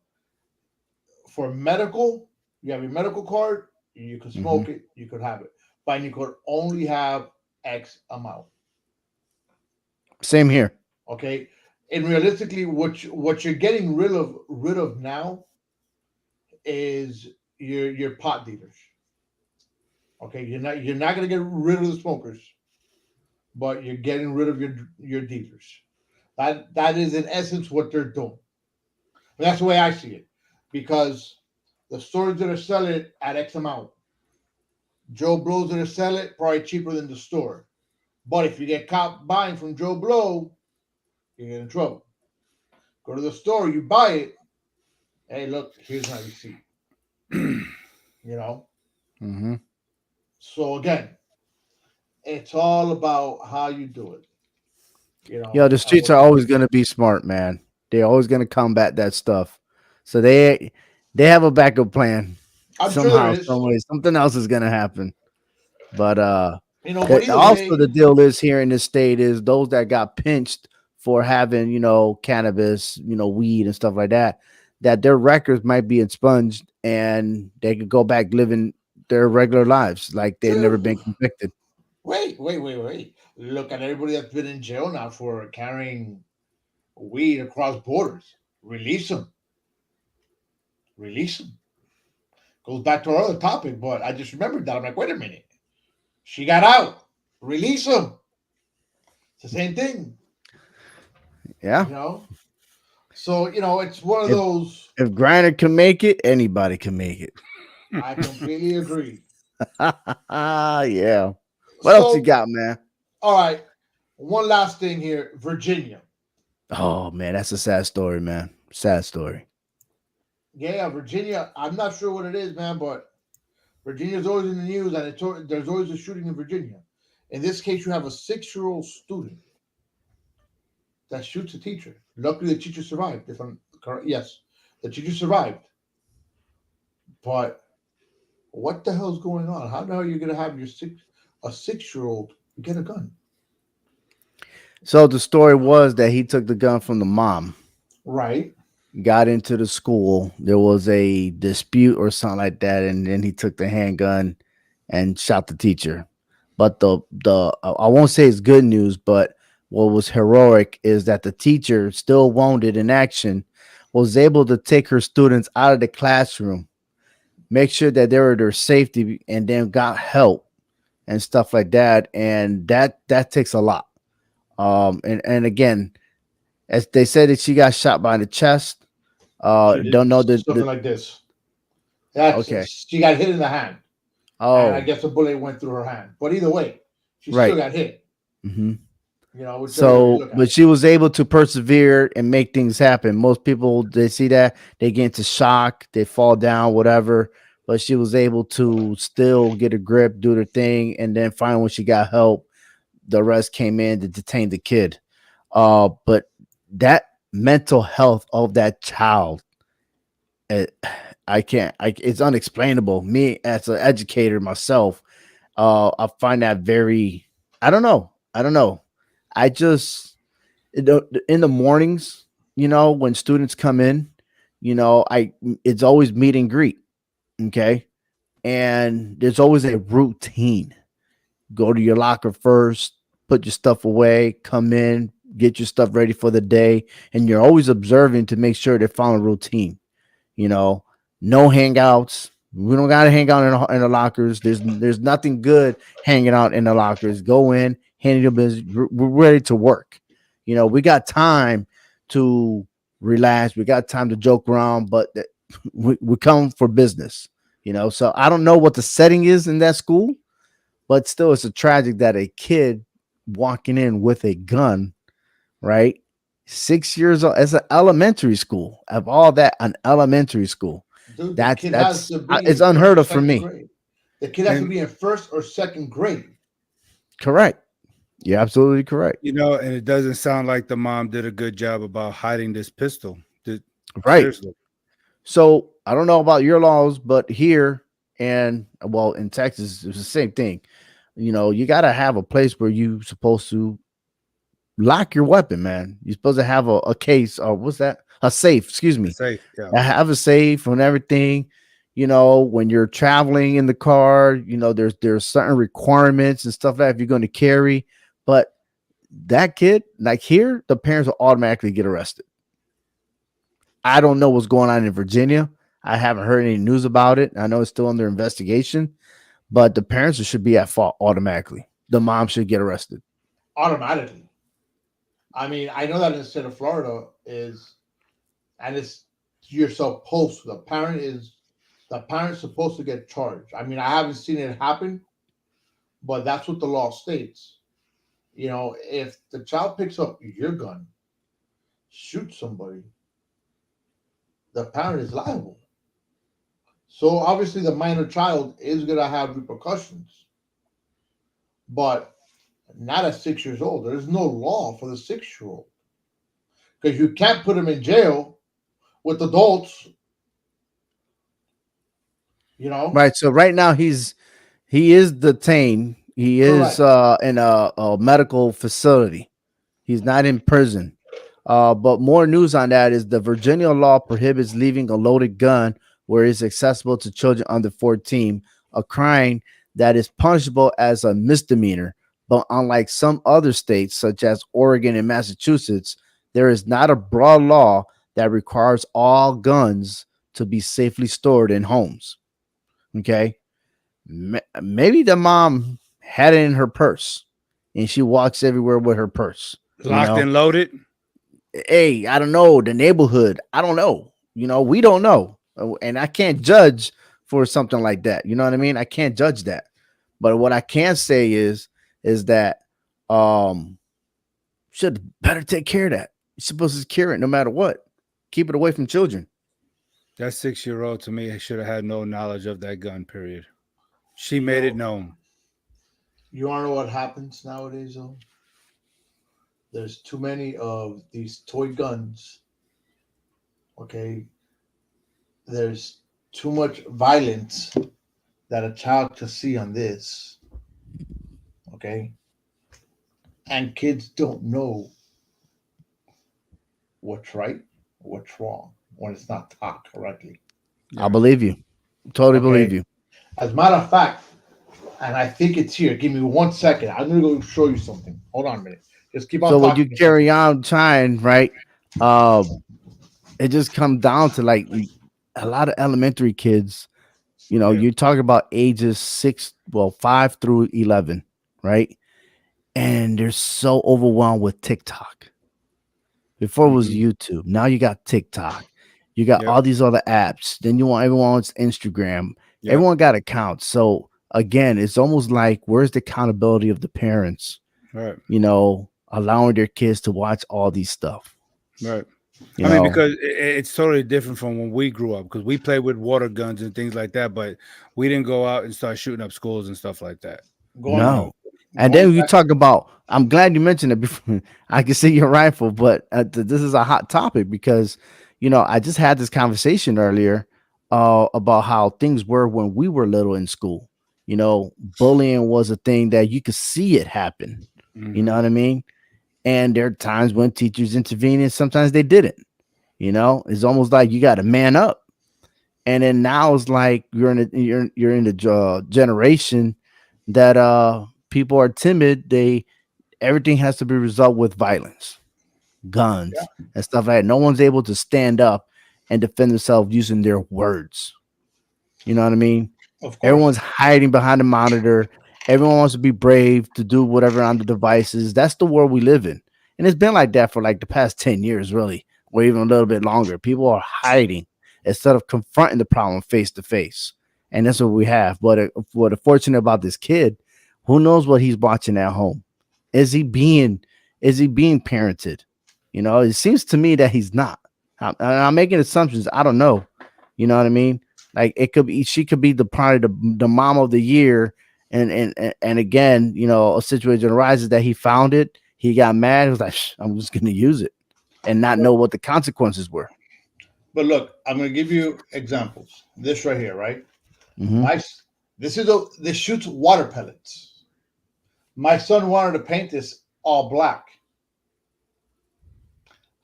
for medical, you have your medical card, you could Hmm. smoke it, you could have it, but you could only have X amount. Same here. Okay, and realistically, what you're getting rid of now is your pot dealers. Okay, you're not gonna get rid of the smokers, but you're getting rid of your dealers. That is in essence what they're doing. And that's the way I see it, because the stores that are selling it at X amount, Joe Blow's gonna sell it probably cheaper than the store. But if you get caught buying from Joe Blow, you get in trouble. Go to the store, you buy it. Hey, look, here's my receipt. You know. Hmm. So again, it's all about how you do it. You Yo, know, the and streets what are you always do. going to be smart, man. They're always going to combat that stuff. So they have a backup plan. I'm sure there Somehow, is. some way, something else is going to happen. But But either also way, the deal is here in this state is those that got pinched for having, cannabis, weed and stuff like that, that their records might be expunged and they could go back living their regular lives like they've never true. been convicted. Wait. Look at everybody that's been in jail now for carrying weed across borders. Release them. Release them. Goes back to our other topic, but I just remembered that. I'm like, wait a minute. She got out. Release them. It's the same thing, Yeah. you know? So, it's one of If those. if Griner can make it, anybody can make it. I completely agree. Yeah. What else you So, got, man? all right. One last thing here. Virginia. Oh man, that's a sad story, man. Sad story. Yeah, Virginia. I'm not sure what it is, man, but Virginia's always in the news, and there's always a shooting in Virginia. In this case, you have a 6-year-old student that shoots a teacher. Luckily, the teacher survived. If I'm correct, yes, the teacher survived. But what the hell's going on? How the hell are you going to have a 6-year-old get a gun? So the story was that he took the gun from the mom, Right. got into the school. There was a dispute or something like that, and then he took the handgun and shot the teacher. But the I won't say it's good news, but what was heroic is that the teacher, still wounded in action, was able to take her students out of the classroom, make sure that they were their safety, and then got help and stuff like that. And that takes a lot. And again, as they said that she got shot by the chest. She Don't did know something the like this. That's okay. She got hit in the hand, and I Oh, guess the bullet went through her hand. But either way, she still right. got hit. Hmm. Whichever way you So, look at but it. she was able to persevere and make things happen. Most people, they see that, they get into shock, they fall down, whatever. But she was able to still get a grip, do her thing, and then finally, when she got help, the rest came in to detain the kid. But that mental health of that child, uh, I can't. It's unexplainable. Me as an educator myself, I find that very. I don't know. I don't know. I just in the mornings, when students come in, I it's always meet and greet. Okay, and there's always a routine. Go to your locker first, put your stuff away, come in, get your stuff ready for the day, and you're always observing to make sure they're following routine. You know, no hangouts. We don't gotta hang out in the lockers. There's nothing good hanging out in the lockers. Go in, handle your business. We're ready to work. You know, we got time to relax. We got time to joke around, but we come for business. You know, so I don't know what the setting is in that school, but still, it's a tragic that a kid walking in with a gun, right? 6 years old as an elementary school. Of all that, an elementary school. Dude, the That's kid has that's to be it's in first unheard or of for second me. grade. The kid has to And be in first or second grade. Correct. You're absolutely correct. and it doesn't sound like the mom did a good job about hiding this pistol. Right. Seriously. So I don't know about your laws, but here and well in Texas, it's the same thing. You know, you got to have a place where you supposed to lock your weapon, man. You're supposed to have a case or what's that? A safe, excuse The me. safe, yeah. I have a safe and everything. You know, when you're traveling in the car, you know, there's certain requirements and stuff that if you're going to carry. But that kid, like here, the parents will automatically get arrested. I don't know what's going on in Virginia. I haven't heard any news about it. I know it's still under investigation, but the parents should be at fault automatically. The mom should get arrested. Automatically. I mean, I know that in the state of Florida is, and it's you're supposed to. The parent's supposed to get charged. I mean, I haven't seen it happen, but that's what the law states. You know, if the child picks up your gun, shoots somebody, the parent is liable. So obviously, the minor child is gonna have repercussions, but not at 6 years old. There's no law for the 6 year old because you can't put him in jail with adults. You know, Right. So right now he is detained. He is correct. in a medical facility. He's not in prison. But more news on that is the Virginia law prohibits leaving a loaded gun where it's accessible to children under 14, a crime that is punishable as a misdemeanor. But unlike some other states, such as Oregon and Massachusetts, there is not a broad law that requires all guns to be safely stored in homes. Okay. Maybe the mom had it in her purse and she walks everywhere with her purse. You Locked know, and loaded. hey, I don't know the neighborhood. I don't know. You know, we don't know, and I can't judge for something like that. You know what I mean? I can't judge that. But what I can say is that should better take care of that. You're supposed to secure it no matter what. Keep it away from children. That 6-year-old to me should have had no knowledge of that gun, period. She You made it know, known. you wanna know what happens nowadays though? There's too many of these toy guns. Okay, there's too much violence that a child can see on this. Okay, and kids don't know what's right, what's wrong when it's not taught correctly. I Yeah. believe you. Totally believe Okay, you. as a matter of fact, and I think it's here. Give me 1 second. I'm gonna go show you something. Hold on a minute. Just keep on So when you talking a second. carry on trying, right? Uh, it just comes down to like a lot of elementary kids. You know, Yeah. you talk about ages 5 through 11, right? And they're so overwhelmed with TikTok. Before it was Hmm. YouTube. Now you got TikTok. You got Yep. all these other apps. Then you want everyone wants Instagram. Yep. Everyone got accounts. So again, it's almost like where's the accountability of the parents? Right. You know, allowing their kids to watch all these stuff. Right. You I mean, know, because it's totally different from when we grew up because we played with water guns and things like that, but we didn't go out and start shooting up schools and stuff like that. Going You no. know, And going then you back. talk about. I'm glad you mentioned it before. I can see your rifle, but this is a hot topic because you know I just had this conversation earlier about how things were when we were little in school. You know, bullying was a thing that you could see it happen. You know hmm what I mean? And there are times when teachers intervene, and sometimes they didn't. You know, it's almost like you got to man up. And then now it's like you're in the generation that people are timid. They everything has to be resolved with violence. Yeah, guns, and stuff like that. No one's able to stand up and defend themselves using their words. You know what I mean? of course. Everyone's hiding behind a monitor. Everyone wants to be brave to do whatever on the devices. That's the world we live in. And it's been like that for like the past 10 years, really, or even a little bit longer. People are hiding instead of confronting the problem face to face. And that's what we have. But what unfortunate about this kid, who knows what he's watching at home? Is he being parented? You know, it seems to me that he's not. I'm making assumptions. I don't know. You know what I mean? Like it could be, she could be the probably the mom of the year, and again, you know, a situation arises that he found it, he got mad, he was like, I'm just gonna use it, and not know what the consequences were. But look, I'm going to give you examples. This right here, right? Hmm. My this shoots water pellets. My son wanted to paint this all black.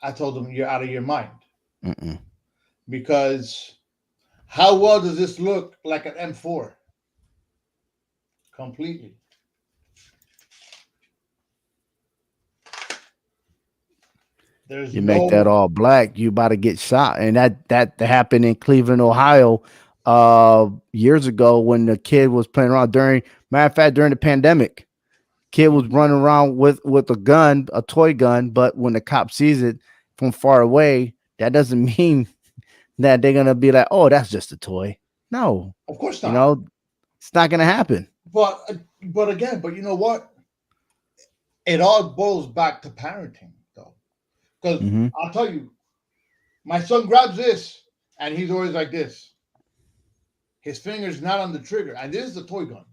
I told him you're out of your mind Mm-mm. because how well does this look like an M4? Completely. There's You make that no, all black, you about to get shot, and that happened in Cleveland, Ohio, years ago when the kid was playing around during, matter of fact, during the pandemic. Kid was running around with a gun, a toy gun, but when the cop sees it from far away, that doesn't mean that they're gonna be like, "Oh, that's just a toy." No, of course you not. know, it's not gonna happen. But again, but you know what? It all boils back to parenting, though. Because Hmm. I'll tell you, my son grabs this, and he's always like this. His finger's not on the trigger, and this is a toy gun.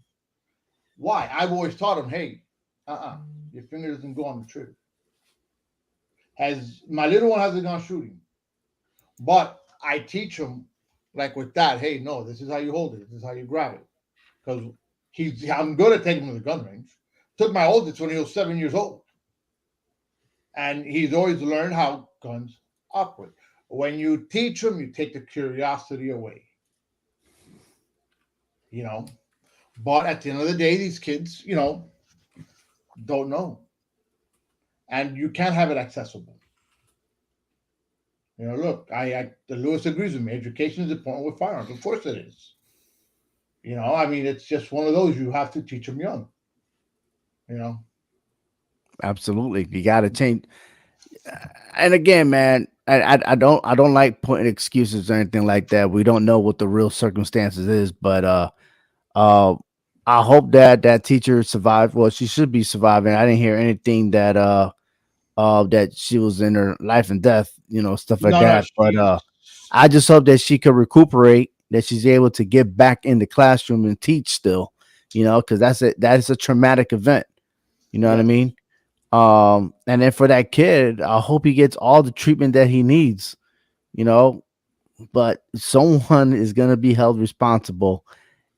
Why? I've always taught him, hey, your finger doesn't go on the trigger. Has my little one hasn't gone shooting, but I teach him like with that. Hey, no, this is how you hold it. This is how you grab it. Because I'm good at taking him to the gun range. Took my oldest when he was 7 years old, and he's always learned how guns operate. When you teach him, you take the curiosity away. You know, but at the end of the day, these kids, don't know, and you can't have it accessible. Look, Lewis agrees with me. Education is important with firearms. Of course it is. I mean, it's just one of those you have to teach them young. You know, Absolutely, you got to change. And again, man, I don't like putting excuses or anything like that. We don't know what the real circumstances is, but uh, I hope that that teacher survived. Well, she should be surviving. I didn't hear anything that she was in her life and death, stuff like no, no, that. But she's I just hope that she could recuperate, that she's able to get back in the classroom and teach still, because that is a traumatic event. You know what I yes. mean? And then for that kid, I hope he gets all the treatment that he needs, you know, but someone is gonna be held responsible.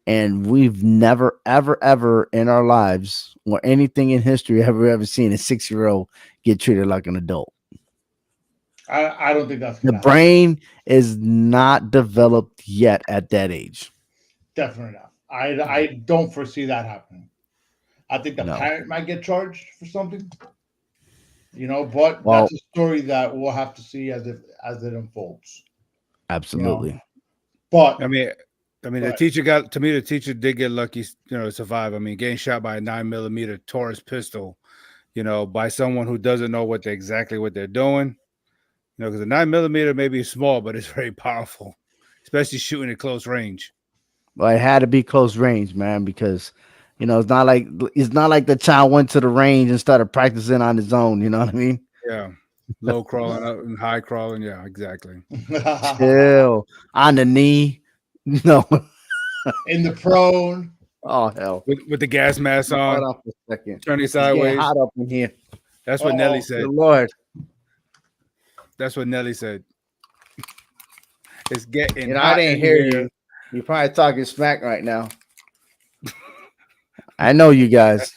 And we've never, ever, ever in our lives or anything in history ever seen a 6-year-old get treated like an adult. I don't think that's The gonna happen. brain is not developed yet at that age. Definitely not. I don't foresee that happening. I think the No. parent might get charged for something. But that's Well, a story that we'll have to see as it unfolds. You know, absolutely. but I mean, the but teacher got to me. The teacher did get lucky, to survive. I mean, getting shot by a 9mm Taurus pistol, by someone who doesn't know exactly what they're doing. Because a 9mm may be small, but it's very powerful, especially shooting at close range. Well, it had to be close range, man, because it's not like the child went to the range and started practicing on his own. You know what I mean? Yeah, low crawling up and high crawling. Yeah, exactly. Chill on the knee. No. in the prone. Oh hell. With the gas mask Hold on, on for a second. turning It's getting sideways. hot up in here. That's what Nelly Oh, said. Good Lord. That's what Nelly said. It's getting I hot didn't in hear here. you. You're probably talking smack right now. I know you guys.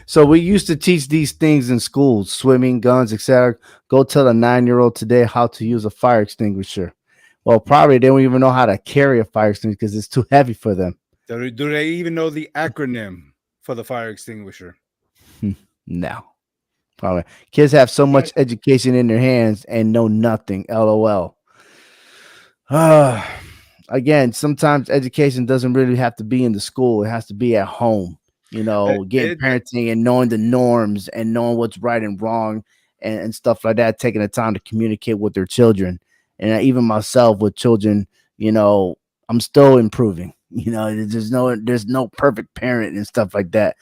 So we used to teach these things in schools, swimming, guns, etc. Go tell a 9-year-old today how to use a fire extinguisher. Well, probably they don't even know how to carry a fire extinguisher because it's too heavy for them. Do they even know the acronym for the fire extinguisher? No. Probably. Kids have so Yeah, much education in their hands and know nothing. LOL. Uh, Again, sometimes education doesn't really have to be in the school. It has to be at home. Getting It, parenting and knowing the norms and knowing what's right and wrong and stuff like that, taking the time to communicate with their children. And even myself with children, you know, I'm still improving. There's no perfect parent and stuff like that,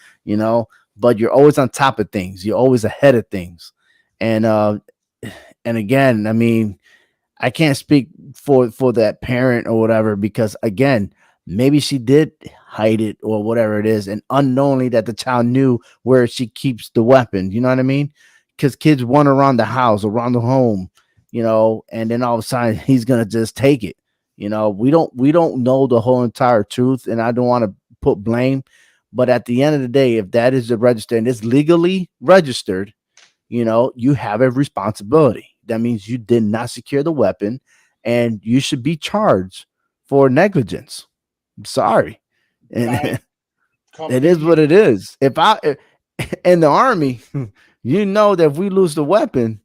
but you're always on top of things. You're always ahead of things. And and again, I mean, I can't speak for that parent or whatever, because again, maybe she did hide it or whatever it is, and unknowingly that the child knew where she keeps the weapon. You know what I mean? Because kids run around the house, around the home, and then all of a sudden he's gonna just take it. We don't know the whole entire truth, and I don't want to put blame, but at the end of the day, if that is the register and it's legally registered, you have a responsibility. That means you did not secure the weapon and you should be charged for negligence. I'm sorry. I And it is completely what it is. If I in the army, you know that if we lose the weapon,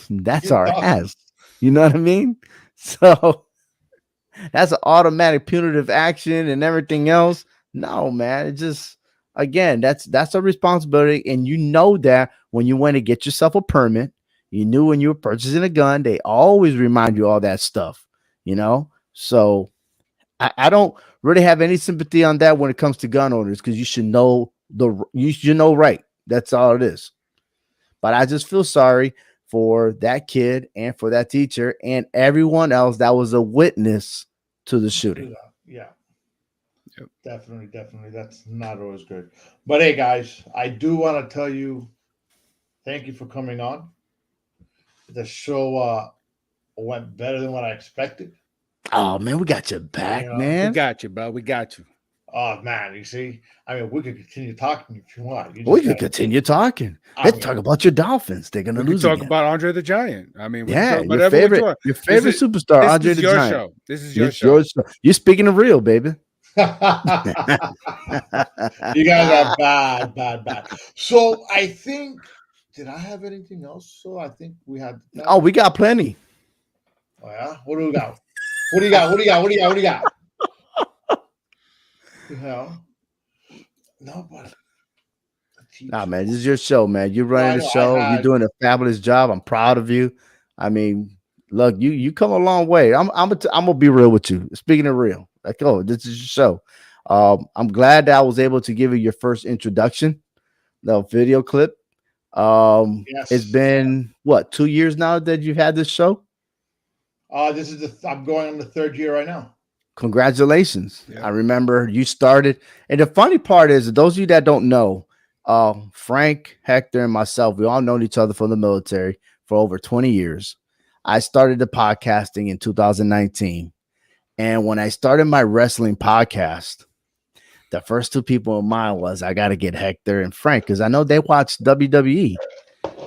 that's you're our done. ass. You know what I mean? So that's an automatic punitive action and everything else. No, man. It just again, that's a responsibility. And you know that when you went to get yourself a permit, you knew when you were purchasing a gun, they always remind you all that stuff. So I don't really have any sympathy on that when it comes to gun owners, because you should know right. That's all it is. But I just feel sorry for that kid and for that teacher and everyone else that was a witness to the shooting. Yeah, Yep. definitely, definitely. That's not always good. But hey, guys, I do want to tell you thank you for coming on. The show went better than what I expected. Oh man, we got your You back, know, we man. got you, bro. We got you. oh man, you see, I mean, we could continue talking if you want. You We just could got. continue talking. I Let's talk mean, about your Dolphins. They're gonna We could lose talk again. about Andre the Giant. I mean, we can Yeah, talk about whatever what you want. your This favorite is superstar, this Andre is the your Giant. show. This is your It's show. yours. You're speaking of real, baby. you guys are bad, bad, bad. So I think, did I have anything else? So I think we had that. Oh, we got plenty. Oh yeah, what do we got? What do you got? What do you got? What do you got? What do you got? You know, no, but the Nah, teacher. man, this is your show, man. You're No, running I the know. I show. You're had. doing a fabulous job. I'm proud of you. I mean, look, you come a long way. I'm gonna be real with you. Speaking of real, like, oh, this is your show. I'm glad that I was able to give you your first introduction, the video clip. It's Yes. been what, 2 years now that you've had this show? This is the. I'm going on the third year right now. Congratulations. I Yep. remember you started. And the funny part is, those of you that don't know, Frank, Hector, and myself, we all known each other from the military for over 20 years. I started the podcasting in 2019. And when I started my wrestling podcast, the first two people in mind was I got to get Hector and Frank, because I know they watch WWE.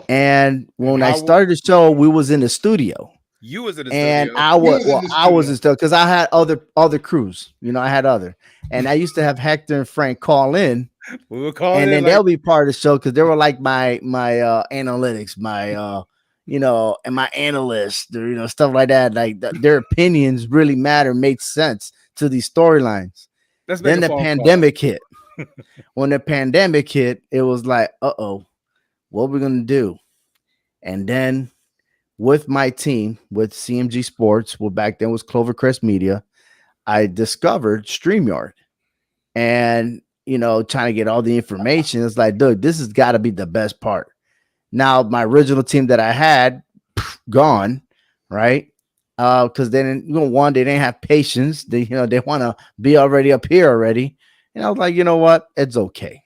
And And when I how started the show, we was in the studio. you was in the And studio. I You was was in well, the I was studio. in still because I had other crews, I had other, and I used to have Hector and Frank call in, We were calling and it then like they'll be part of the show because they were like my analytics, my and my analysts, or, stuff like that. Like their opinions really matter, made sense to these storylines. let's make Then a the phone call. pandemic hit. When the pandemic hit, it was like, what we gonna do? And then with my team, with CMG Sports, well, back then was Clovercrest Media, I discovered StreamYard, and trying to get all the information. It's like, dude, this has got to be the best part. Now, my original team that I had, gone, right? Because they didn't, one, they didn't have patience. They want to be already up here already. And I was like, you know what? It's okay.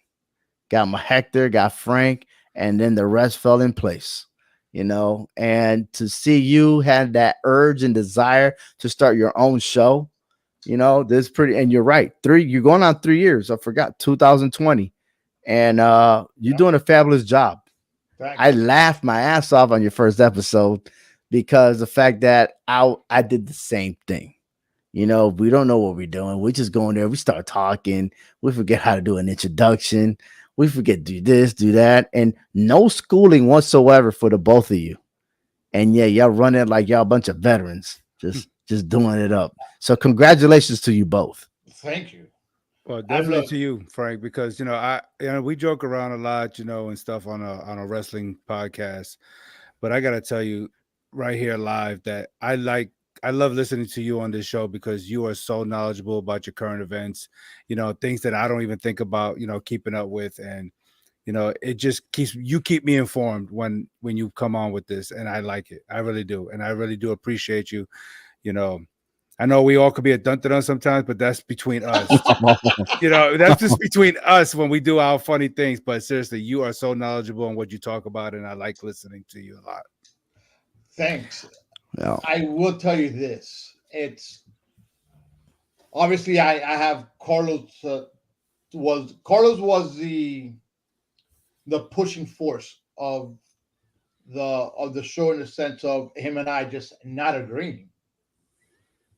Got my Hector, got Frank, and then the rest fell in place. And to see you had that urge and desire to start your own show, this pretty, and you're right. You're going on 3 years. I forgot 2020. And you're Yeah. doing a fabulous job. I Thanks. laughed my ass off on your first episode because the fact that I did the same thing. We don't know what we're doing. We just go in there, we start talking, we forget how to do an introduction. We forget do this, do that, and no schooling whatsoever for the both of you. And yeah, y'all run it like y'all a bunch of veterans, just doing it up. So congratulations to you both. Thank you. Well, And definitely look, to you, Frank, because we joke around a lot, and stuff on a wrestling podcast. But I gotta tell you right here live that I love listening to you on this show because you are so knowledgeable about your current events, things that I don't even think about, keeping up with. And it just keep me informed when you come on with this, and I like it. I really do. And I really do appreciate you. You know, I know we all could be a dun dun sometimes, but that's between us. That's just between us when we do our funny things. But seriously, you are so knowledgeable on what you talk about, and I like listening to you a lot. thanks. Yeah. I will tell you this. It's obviously I have Carlos. Carlos was the pushing force of the show in the sense of him and I just not agreeing,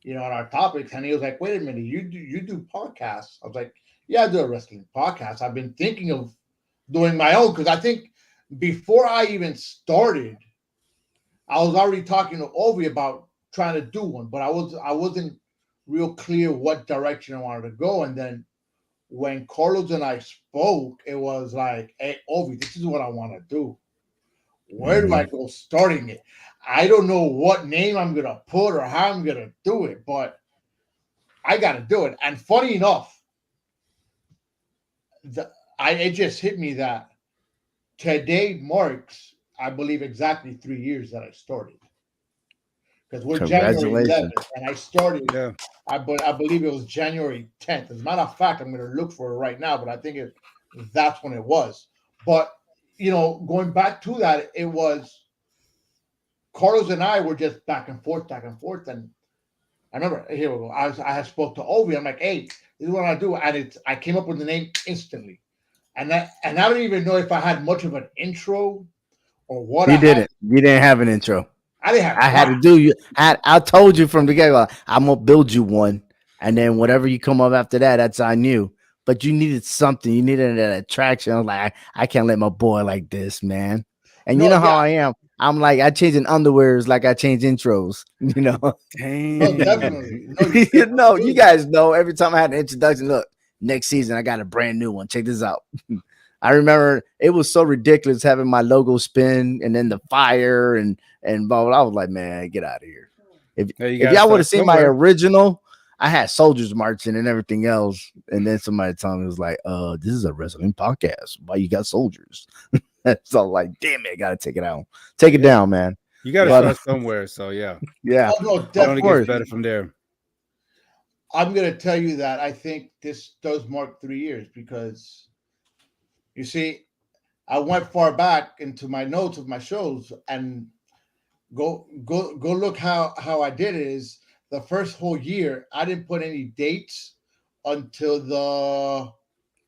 on our topics. And he was like, "Wait a minute, you do podcasts?" I was like, "Yeah, I do a wrestling podcast. I've been thinking of doing my own because I think before I even started, I was already talking to Ovi about trying to do one, but I wasn't real clear what direction I wanted to go. And then when Carlos and I spoke, it was like, "Hey, Ovi, this is what I want to do. Where do I Mhm. go starting it? I don't know what name I'm gonna put or how I'm gonna do it, but I gotta do it." And funny enough, it just hit me that today marks, I believe, exactly 3 years that I started. Because we're January Congratulations. 11th, and I started. Yeah. I believe it was January 10th. As a matter of fact, I'm going to look for it right now, but I think that's when it was. But going back to that, it was Carlos and I were just back and forth, and I remember here we go. I had spoke to Ovi. I'm like, "Hey, this is what I do," and I came up with the name instantly, and I don't even know if I had much of an intro or what You I had. didn't. You didn't have an intro. I didn't have I had to that. do you. I told you from the get go. I'm gonna build you one, and then whatever you come up after that, that's on you. But you needed something. You needed an attraction. I was like, I can't let my boy like this, man. And you No, know how yeah, I am. I'm like, I change in underwears like I change intros. You know. no, Dang. definitely. No, you You definitely know, you do. guys know. Every time I had an introduction, look, next season I got a brand new one. Check this out. I remember it was so ridiculous having my logo spin and then the fire and blah, blah, blah. I was like, man, get out of here. If Yeah, you if gotta y'all would have start seen my somewhere. original, I had soldiers marching and everything else. And then somebody told me it was like, this is a wrestling podcast. Why you got soldiers? So like, damn it, gotta take it out. Take it Yeah, down, man. you gotta Yeah. But start somewhere. So yeah, yeah, Oh no, it of only gets course. better definitely. from there. I'm gonna tell you that I think this does mark 3 years because you see, I went far back into my notes of my shows and go look how I did it is the first whole year I didn't put any dates until the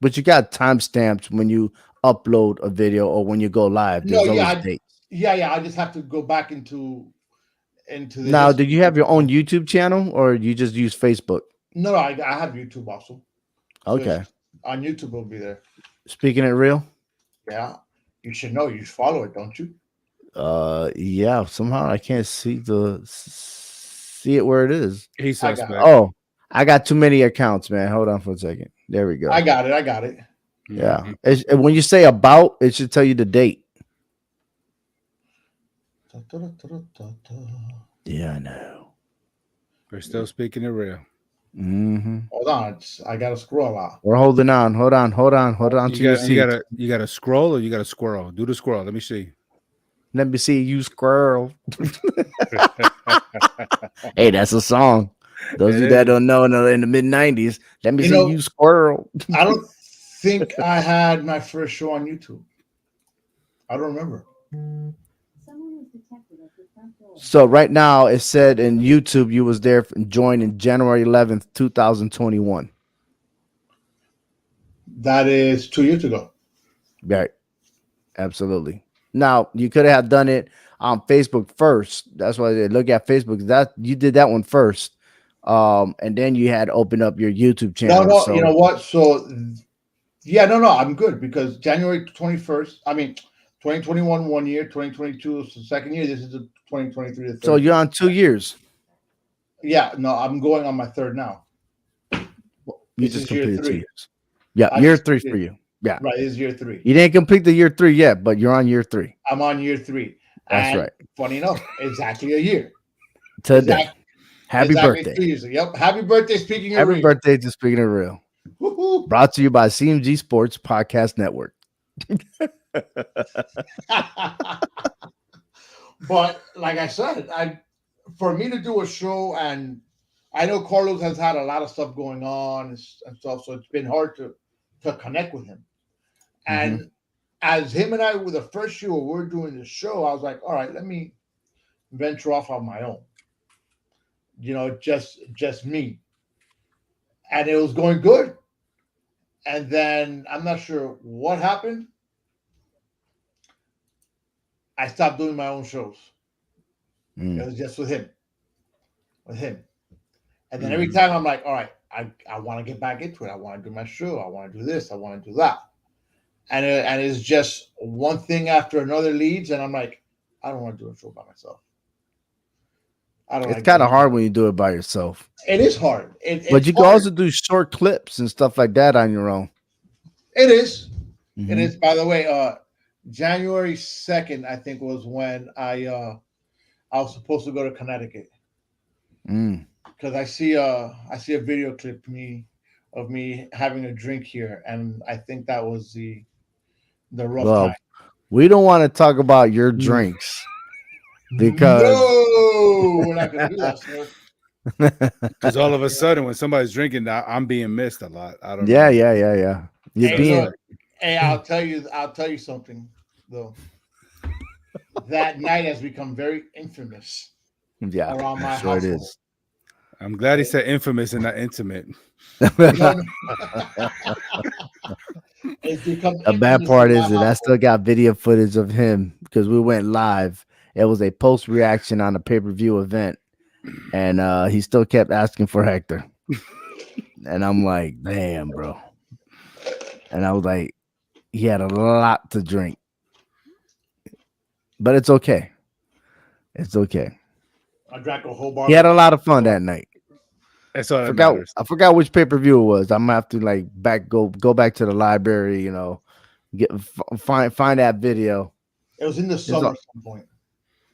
But you got timestamps when you upload a video or when you go live. no, There's yeah, always dates. yeah, I just have to go back into the Now, do history. you have your own YouTube channel or you just use Facebook? No, I have YouTube also, so it's Okay. on YouTube will be there. Speaking it real? Yeah, you should know. You follow it, don't you? Yeah, somehow I can't see it where it is. He's I got suspect. it. Oh, I got too many accounts, man. Hold on for a second. There we I go. got it. I got it. Yeah. Mhm. When you say about, it should tell you the date. Da, da, da, da, da, da. Yeah, I know. We're still speaking it real. Mm-hmm. Hold on, I gotta scroll out. We're holding on. Hold on You to your got you seat. gotta you gotta scroll or you gotta squirrel. Do the squirrel. Let me see. Let me see you squirrel. Hey, that's a song. Those of It you that is. don't know in the mid 90s, let me You see know, you squirrel. I don't think I had my first show on YouTube. I don't remember. So right now it said in YouTube you was there joined in January 11th, 2021. That is 2 years ago. Right. Absolutely. Now you could have done it on Facebook first. That's why they look at Facebook. That you did that one first. And then you had opened up your YouTube No, channel. no, you So know what? So Yeah, no, no, I'm good because January 21st. I mean, 2021 1 year, 2022 is the second year. This is the 2023 the So third you're year. on 2 years. Yeah, no, I'm going on my third now. You This just is year completed two three. years. Yeah, I year just three for you. Yeah. right. This is year three. You didn't complete the year 3 yet, but you're on year 3. I'm on year three, That's and right. funny enough, exactly a year. Today. Exactly, Happy exactly birthday. 2 years. Yep. Happy birthday. Speaking of Happy real. birthday to Speaking of Real. Woo-hoo. Brought to you by CMG Sports Podcast Network. But like I said, I for me to do a show, and I know Carlos has had a lot of stuff going on and stuff, so it's been hard to connect with him. Mhm. And as him and I were the first year we were doing the show, I was like, all right, let me venture off on my own. Just me, and it was going good. And then I'm not sure what happened. I stopped doing my own shows. It Mm. was just with him. And then every Mhm. time I'm like, all right, I want to get back into it. I want to do my show. I want to do this. I want to do that. And it's just one thing after another leads. And I'm like, I don't want to do a show by myself. I don't It's like kind of doing hard it. when you do it by yourself. It is hard. But It's you can hard. also do short clips and stuff like that on your own. It is. It Mhm. is. By the way, January 2nd, I think was when I was supposed to go to Connecticut Mm. because I see a video clip of me having a drink here, and I think that was the rough Well, time. we don't want to talk about your Mm. drinks because No, we're not gonna do that, sir. Because all of a You know, sudden, when somebody's drinking, I'm being missed a lot. I don't yeah, know. yeah, yeah, yeah. You're hey, So it's being look, like, hey, I'll tell you something though. That night has become very infamous yeah, around my sure it household. is. I'm glad he said infamous and not intimate. No, no. It's become The bad infamous in part my is that I still household. got video footage of him because we went live. It was a post reaction on a pay per view event, and he still kept asking for Hector. And I'm like, damn, bro. And I was like, he had a lot to drink, but it's okay. It's okay. I drank a whole He had bottle. a lot of fun that night. That's all that Forgot matters. I forgot which pay per view it was. I'm gonna have to like go back to the library. Find that video. It was in the It's summer all, at some point.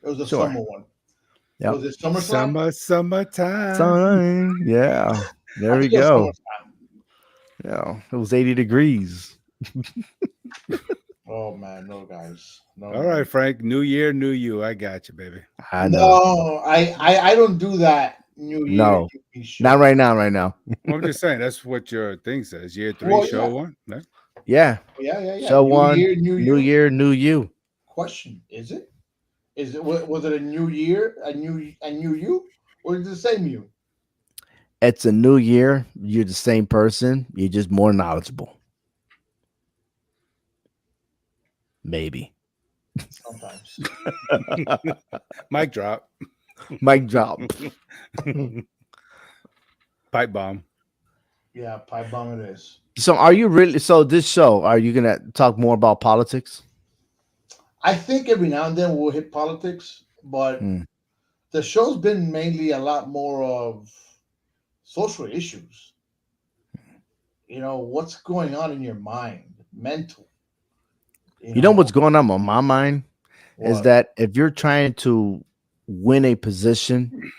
It was a sure. summer one. Yep. Was it SummerSlam? Summertime. Sun. Yeah. I There we think it was go. SummerSlam. Yeah. It was 80 degrees. Oh man, no guys, no, All no, no. right, Frank. New year, new you. I got you, baby. I know. No, I don't do that New Year No. TV Not shit. right now. Right now. Well, I'm just saying that's what your thing says. Year three, Well, show yeah, one. Yeah. Yeah. yeah. Show New one. Year, new New you. year, new you. Question: Is it? Is it? Was it a new year, a new you, or is it the same you? It's a new year. You're the same person. You're just more knowledgeable. Maybe. Sometimes. Mic drop. Mic drop. Pipe bomb. Yeah, pipe bomb it is. So are you really this show, are you gonna talk more about politics? I think every now and then we'll hit politics, but Mm. the show's been mainly a lot more of social issues. What's going on in your mind, mental. You You know know what's going on my mind is what? that if you're trying to win a position,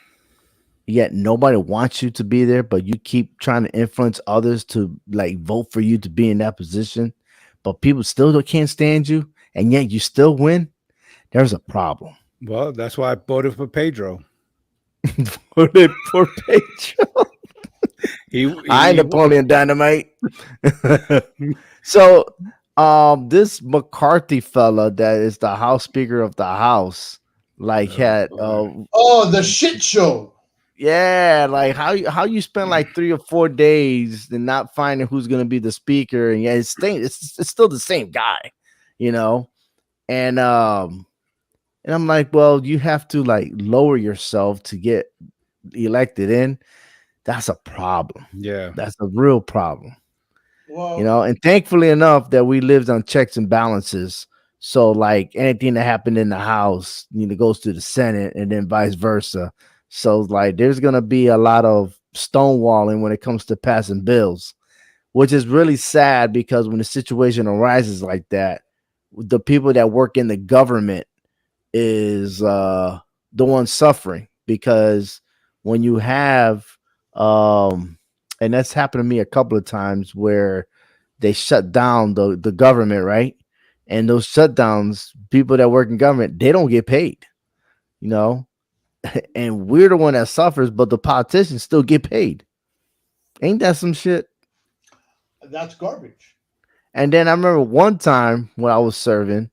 yet nobody wants you to be there, but you keep trying to influence others to like vote for you to be in that position, but people still can't stand you, and yet you still win. There's a problem. Well, that's why I voted for Pedro. Voted for Pedro. He I he Napoleon Dynamite. So, this McCarthy fella that is the House Speaker of the House, like Oh, had, boy. Oh, the shit show. yeah, like how you spend like 3 or 4 days and not finding who's gonna be the speaker, and yeah, it's still the same guy, you know, and I'm like, well, you have to like lower yourself to get elected in. That's a problem. Yeah. That's a real problem. Well, And thankfully enough that we lived on checks and balances. So like anything that happened in the house, goes to the Senate and then vice versa. So like there's gonna be a lot of stonewalling when it comes to passing bills, which is really sad because when the situation arises like that, the people that work in the government is the one suffering because when you have and that's happened to me a couple of times where they shut down the government, right? And those shutdowns, people that work in government, they don't get paid, you know, and we're the one that suffers, but the politicians still get paid. Ain't that some shit? that's garbage. And then I remember one time when I was serving,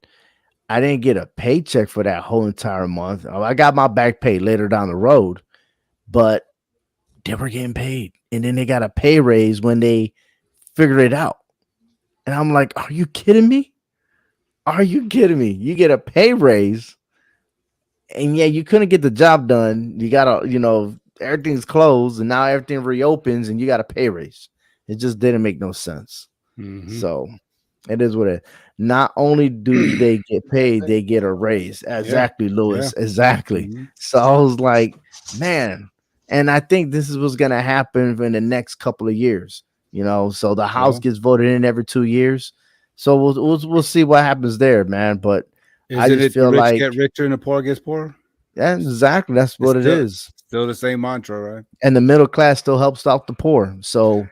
I didn't get a paycheck for that whole entire month. I got my back pay later down the road, but they were getting paid. And then they got a pay raise when they figured it out. And I'm like, are you kidding me? Are you kidding me? You get a pay raise, and yeah, you couldn't get the job done. You gotta, everything's closed, and now everything reopens, and you got a pay raise. It just didn't make no sense. Mhm. So it is what it. Not only do they get paid, they get a raise. Yeah. Exactly, Yeah. Lewis. Exactly. Mhm. So I was like, man, and I think this is what's gonna happen in the next couple of years. So the House Well, gets voted in every 2 years. So we'll see what happens there, man. But I isn't just it the feel rich like, get richer and the poor gets poorer? yeah, exactly that's It's what it is. still the same mantra, right? And the middle class still helps out the poor. So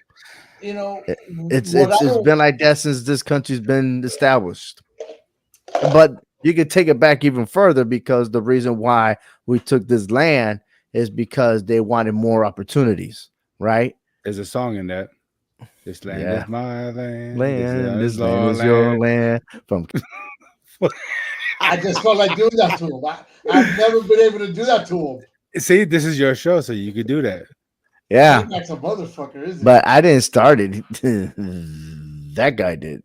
You know it, it's what I it's it's don't. been like that since this country's been established. But you could take it back even further because the reason why we took this land is because they wanted more opportunities, right? There's a song in that. This land is Yeah. my land. This land Land, is this land our is your land. land. From I just felt like doing that to him. I've never been able to do that to him. See, this is your show, so you could do that. yeah, Payback's a motherfucker, isn't but it? I didn't start it. That guy did.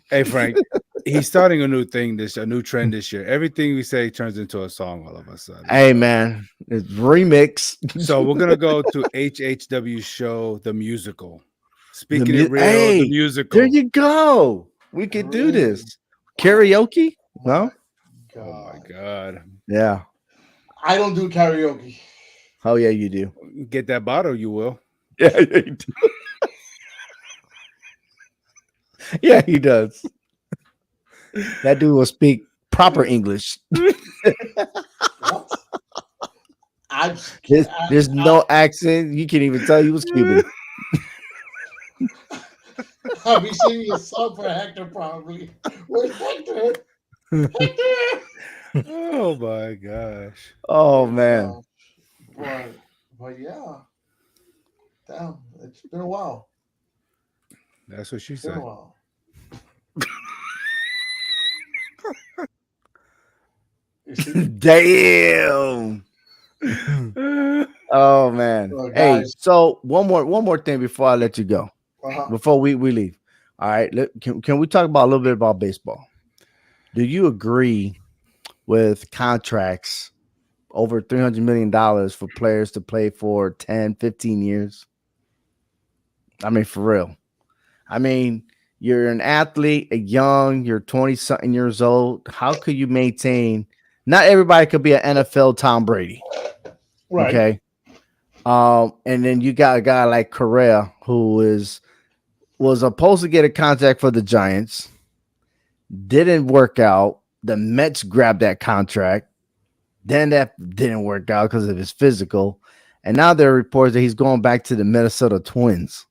Hey, Frank, he's starting a new thing a new trend this year. Everything we say turns into a song all of a sudden. Hey So, man, it's remix. so we're gonna go to HHW show the musical. Speaking it real, the Hey, there musical. you go. We could do Really? this. Oh Karaoke? my No? Oh my god! god. Yeah. I don't do karaoke. Oh yeah, you do. Get that bottle, you will. Yeah, you do. Yeah, he does. That dude will speak proper English. What? I'm. There's no accent. You can't even tell he was Cuban. I'll be singing a song for Hector probably. Where's Hector? Hector! Oh my gosh. Oh Oh man. gosh. But yeah. Damn, it's been a while. That's what she It's been a said. while. You see? Damn. Oh man. Well, Hey, guys. so one more thing before I let you go. Uh-huh. Before we leave. All right. Can we talk about a little bit about baseball? Do you agree with contracts over $300 million for players to play for 10, 15 years? I mean, for real. I mean, you're an athlete, a young, you're 20 something years old. How could you maintain? Not everybody could be an NFL Tom Brady. Right. Okay. And then you got a guy like Correa who was supposed to get a contract for the Giants, didn't work out. The Mets grabbed that contract. Then that didn't work out because of his physical. And now there are reports that he's going back to the Minnesota Twins.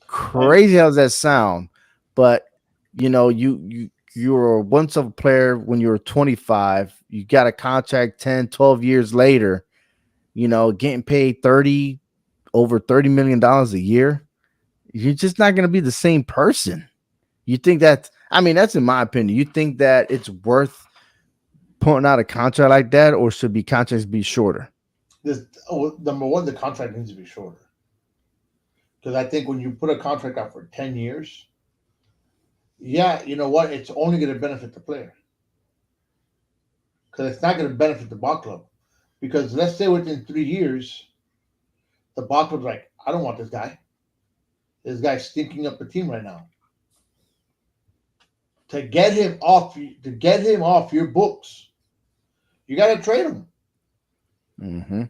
And Crazy how does that sound? But you were once a player when you were 25. You got a contract 10, 12 years later, getting paid over $30 million a year. You're just not going to be the same person. You think that's in my opinion. You think that it's worth putting out a contract like that, or should be contracts be shorter? number one, the contract needs to be shorter. Because I think when you put a contract out for 10 years, yeah, you know what? It's only going to benefit the player. Because it's not going to benefit the ball club. Because let's say within 3 years, the ball club's like, I don't want this guy. This guy's stinking up the team right now. To get him off your books, you got to trade him. Mm-hmm.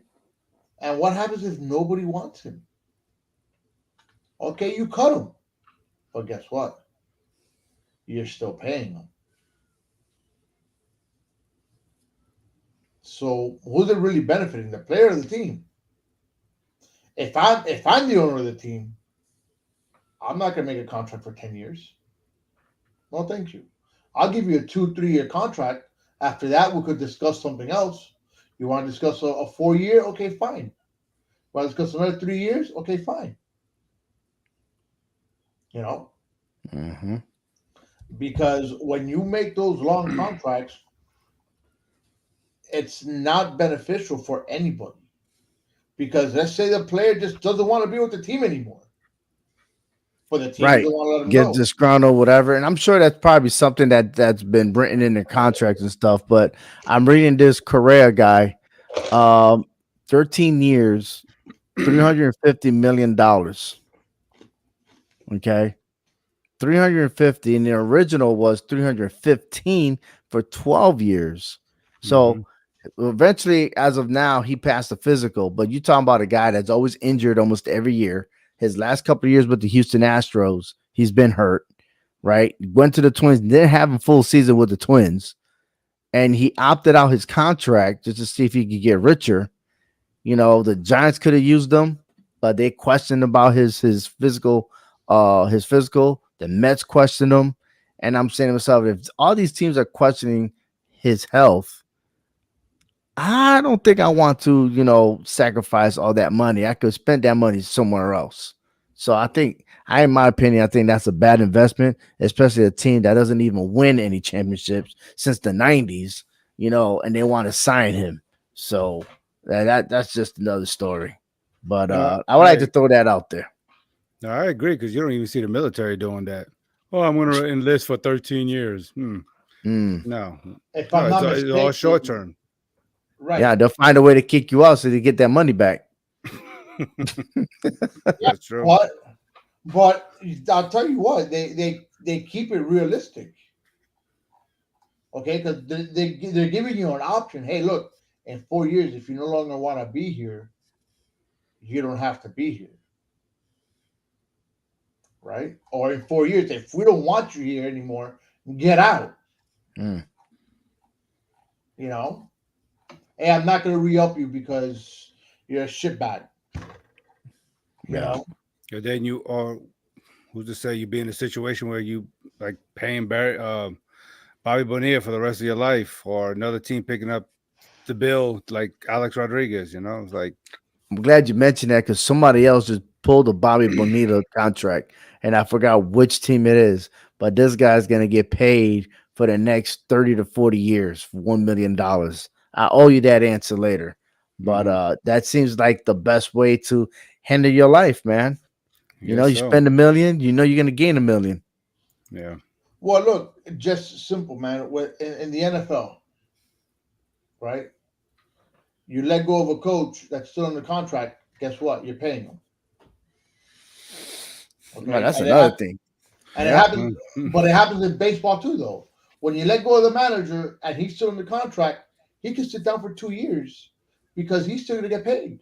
And what happens if nobody wants him? Okay, you cut him, but guess what? You're still paying him. So who's it really benefiting? The player or the team? If I'm the owner of the team, I'm not gonna make a contract for 10 years. No, thank you. I'll give you a 2, 3 year contract. After that, we could discuss something else. You want to discuss a 4 year? Okay, fine. Want to discuss another 3 years? Okay, fine. You know, Mm-hmm. because when you make those long contracts, it's not beneficial for anybody. Because let's say the player just doesn't want to be with the team anymore, but the team Right. doesn't want to let him Get go. disgruntled, whatever. And I'm sure that's probably something that's been written in their contracts and stuff. But I'm reading this Correa guy, um, 13 years, $350 million. Okay. 350, and the original was 315 for 12 years. Mhm. So eventually, as of now, he passed the physical. But you talking about a guy that's always injured almost every year. His last couple of years with the Houston Astros, he's been hurt, right? Went to the Twins, didn't have a full season with the Twins, and he opted out his contract just to see if he could get richer. The Giants could have used him, but they questioned about his physical. The Mets questioned him, and I'm saying to myself, if all these teams are questioning his health, I don't think I want to, sacrifice all that money. I could spend that money somewhere else. So in my opinion, I think that's a bad investment, especially a team that doesn't even win any championships since the '90s, and they want to sign him. So that's just another story. But No, I would like I to throw that out there. no, I agree because you don't even see the military doing that. Oh, I'm going to enlist for 13 years. Mm. No, If no, I'm it's, not it's all short mistaken, term. Yeah, right? they'll find a way to kick you out so they get that money back. Yeah, That's true. but I'll tell you what, they keep it realistic, okay? Because they're giving you an option. Hey, look, in 4 years, if you no longer want to be here, you don't have to be here, right? Or in 4 years, if we don't want you here anymore, get out. Mm. You know, hey, I'm not going to re-up you because you're a shitbag. You Yeah. know, And then you are, who's to say you be in a situation where you like paying Bobby Bonilla for the rest of your life, or another team picking up the bill like Alex Rodriguez? It's like, I'm glad you mentioned that because somebody else just pulled a Bobby Bonita contract, and I forgot which team it is. But this guy's gonna get paid for the next 30 to 40 years for $1 million. I owe you that answer later. But mhm, that seems like the best way to handle your life, man. I guess You so. spend 1 million, you're gonna gain 1 million. Yeah. well, look, just simple, man. In the NFL, right? You let go of a coach that's still under contract. Guess what? You're paying him. Well, Okay, that's another thing. and it Yeah. happens, but it happens in baseball too, though. When you let go of the manager and he's still under contract, he can sit down for 2 years because he's still going to get paid.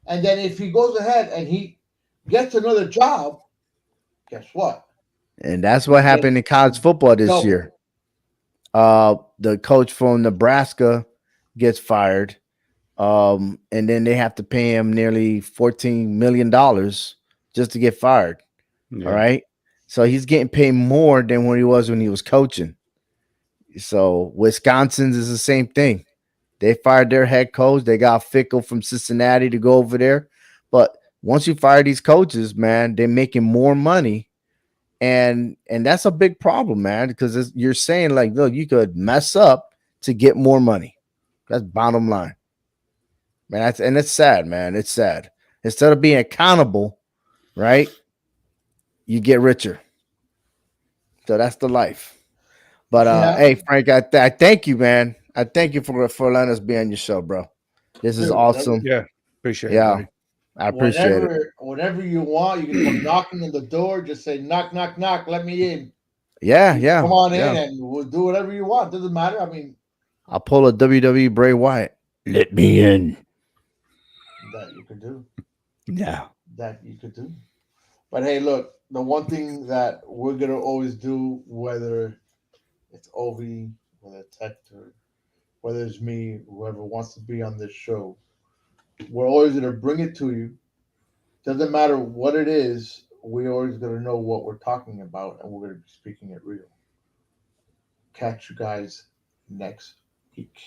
And then if he goes ahead and he gets another job, guess what? And that's He what happened gets in college football this year. double. The coach from Nebraska gets fired. And then they have to pay him nearly $14 million just to get fired. All Yeah. right. So he's getting paid more than what he was when he was coaching. So Wisconsin's is the same thing. They fired their head coach. They got Fickle from Cincinnati to go over there. But once you fire these coaches, man, they're making more money. And that's a big problem, man, because you're saying like, look, you could mess up to get more money. That's bottom line. Man, and it's sad, man. It's sad. Instead of being accountable, right? You get richer. So that's the life. But Yeah, hey, Frank, I thank you, man. I thank you for letting us be on your show, bro. This is dude. awesome. Yeah. Appreciate it, Yeah. buddy. I appreciate it. Whenever you want, you can come knocking on the door. Just say knock, knock, knock. Let me in. Yeah, You yeah. come on yeah. in, and we'll do whatever you want. Doesn't matter. I mean, I'll pull a WWE Bray Wyatt. Let me in. that you could do. Yeah. That you could do. But hey, look, the one thing that we're gonna always do, whether it's Ovi, whether it's Hector, whether it's me, whoever wants to be on this show, we're always gonna bring it to you. Doesn't matter what it is, we're always gonna know what we're talking about, and we're gonna be speaking it real. Catch you guys next week.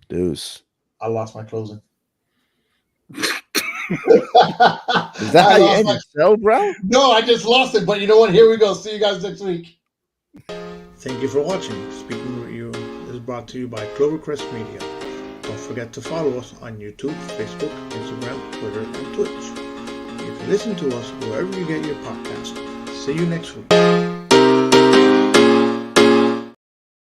Deuce. I lost my closing. Is that how you end your show, bro? No, I just lost it. But you know what? Here we go. See you guys next week. Thank you for watching. Speaking with You is brought to you by Clovercrest Media. Don't forget to follow us on YouTube, Facebook, Instagram, Twitter, and Twitch. You can listen to us wherever you get your podcast. See you next week.